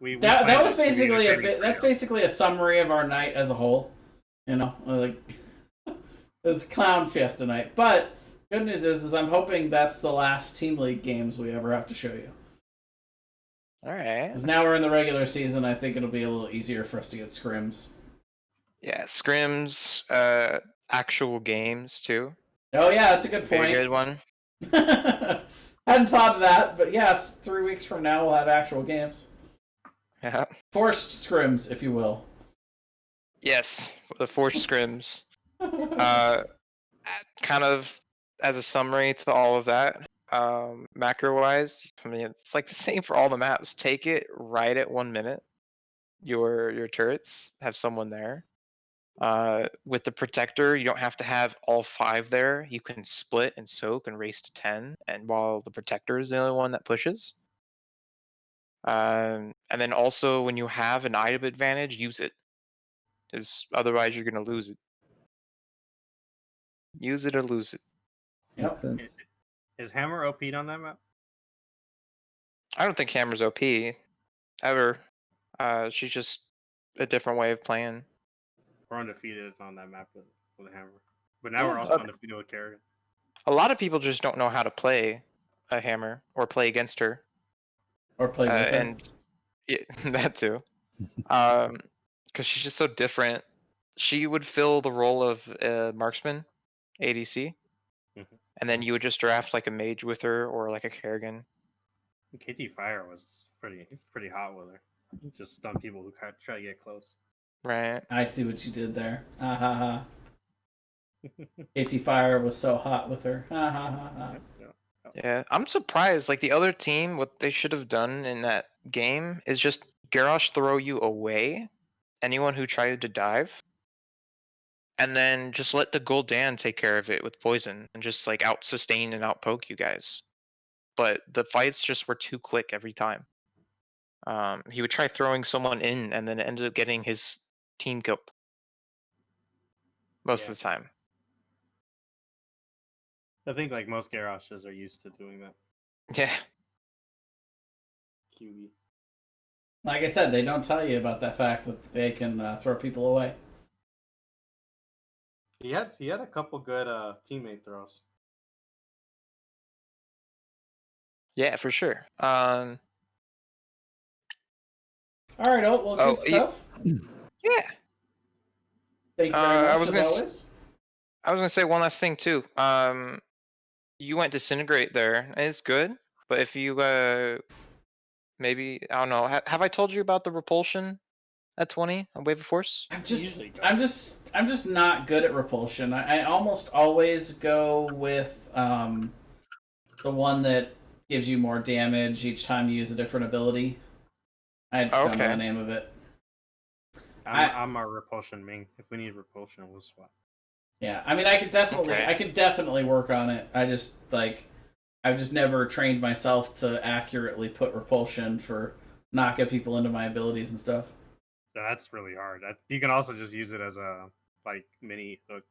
That was basically that's basically a summary of our night as a whole. You know, like it was Clown Fiesta night. But good news is I'm hoping that's the last Team League games we ever have to show you. All right. Because now we're in the regular season, I think it'll be a little easier for us to get scrims. Yeah, scrims, actual games too. Oh yeah, that's a good Be a point. good one. Hadn't thought of that, but yes, 3 weeks from now we'll have actual games. Yeah. Forced scrims, if you will. Yes, the forced scrims. Kind of as a summary to all of that, macro wise, I mean it's like the same for all the maps. Take it right at 1 minute. Your turrets have someone there. With the protector, you don't have to have all 5 there. You can split and soak and race to 10, and while the protector is the only one that pushes. And then also when you have an item advantage, use it, because otherwise you're gonna lose it. Use it or lose it. Yep. Makes sense. Is Hammer OP'd on that map? I don't think Hammer's OP ever. She's just a different way of playing. We're undefeated on that map with Hammer, but now we're also undefeated with Kerrigan. A lot of people just don't know how to play a Hammer or play against her. Or play with her. And yeah, that too. Because she's just so different. She would fill the role of marksman, ADC, and then you would just draft like a mage with her or like a Kerrigan. KT Fire was pretty hot with her. Just stun people who try to get close. Right. I see what you did there. Ha ha ha. AT Fire was so hot with her. Ha ha ha ha. Yeah, I'm surprised. Like the other team, what they should have done in that game is just Garrosh throw you away, anyone who tried to dive, and then just let the Gul'dan take care of it with poison and just like out sustain and out poke you guys. But the fights just were too quick every time. He would try throwing someone in and then it ended up getting his team killed most of the time. I think like most Garroshes are used to doing that. Yeah. QB. Like I said, they don't tell you about that fact that they can throw people away. He had a couple good teammate throws. Yeah, for sure. All right, well, good stuff. Yeah. Thank you very much, I was as gonna always. I was gonna say one last thing too. You went Disintegrate there. It's good, but if you maybe I don't know. Have I told you about the repulsion at 20 on Wave of Force? I'm just not good at repulsion. I almost always go with the one that gives you more damage each time you use a different ability. I don't know the name of it. I'm a repulsion main. If we need repulsion, we'll swap. Yeah, I mean, I could definitely work on it. I've just never trained myself to accurately put repulsion for knocking people into my abilities and stuff. That's really hard. You can also just use it as a mini hook.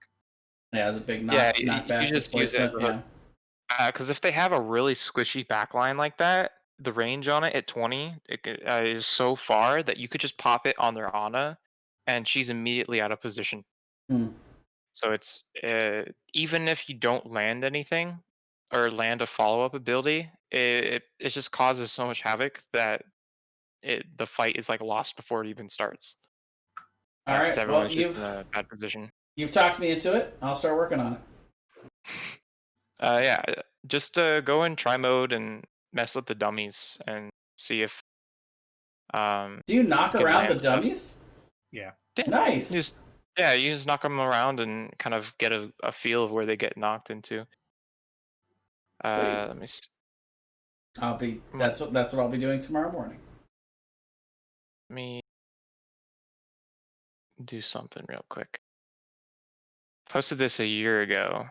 Yeah, as a big knockback. You just use it as a hook. Because if they have a really squishy backline like that, the range on it at 20 is so far that you could just pop it on their Ana, and she's immediately out of position. So it's even if you don't land anything or land a follow-up ability, it just causes so much havoc that the fight is like lost before it even starts. All right. Because Well, everyone's just in a bad position. you've talked me into it. I'll start working on it. Yeah, just go in try mode and mess with the dummies and see if Do you knock you can around the land stuff. dummies? Yeah. Nice. You just knock them around and kind of get a feel of where they get knocked into. Let me see. That's what I'll be doing tomorrow morning. Let me do something real quick. Posted this a year ago,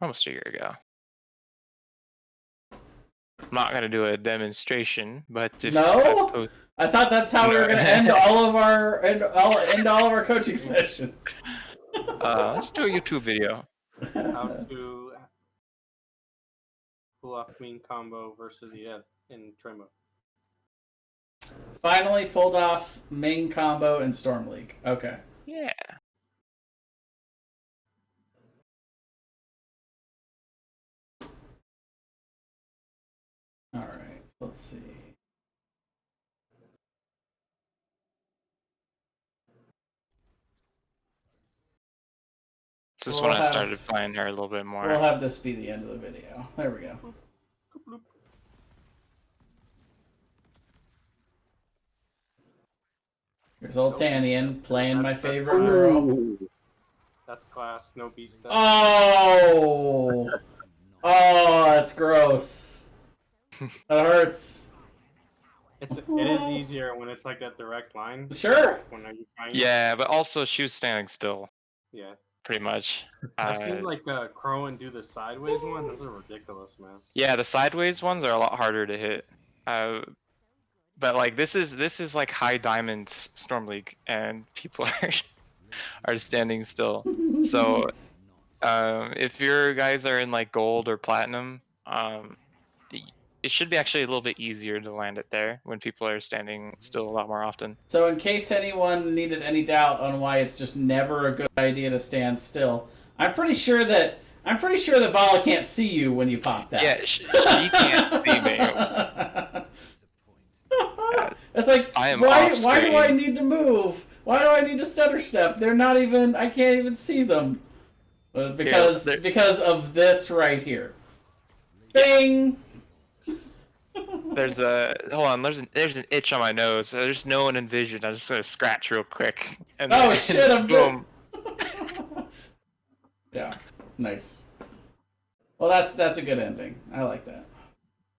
almost a year ago. I'm not gonna do a demonstration, but if No? I thought that's how we were gonna end all of our coaching sessions. Let's do a YouTube video. How to pull off Ming combo versus Ed in Tremo. Finally pulled off Ming combo in Storm League. Okay. Yeah. All right. Let's see. This is when I started playing her a little bit more. We'll have this be the end of the video. There we go. Here's old Tanian playing my favorite girl. That's class, no beast. Oh! Oh, that's gross. That hurts. It is easier when it's like that direct line. Sure. When are you trying? Yeah, but also she was standing still. Yeah. Pretty much. I've seen like Crowan do the sideways one. Those are ridiculous, man. Yeah, the sideways ones are a lot harder to hit. But like this is like high diamond Storm League, and people are standing still. So if your guys are in like gold or platinum, it should be actually a little bit easier to land it there when people are standing still a lot more often. So in case anyone needed any doubt on why it's just never a good idea to stand still, I'm pretty sure that Vala can't see you when you pop that. Yeah, she can't see me. It's like, why do I need to move? Why do I need to center step? They're not even, I can't even see them. Because of this right here. Bing! There's an itch on my nose. There's no one in vision. I'm just gonna scratch real quick. And oh shit! I'm boom. Yeah, nice. Well, that's a good ending. I like that.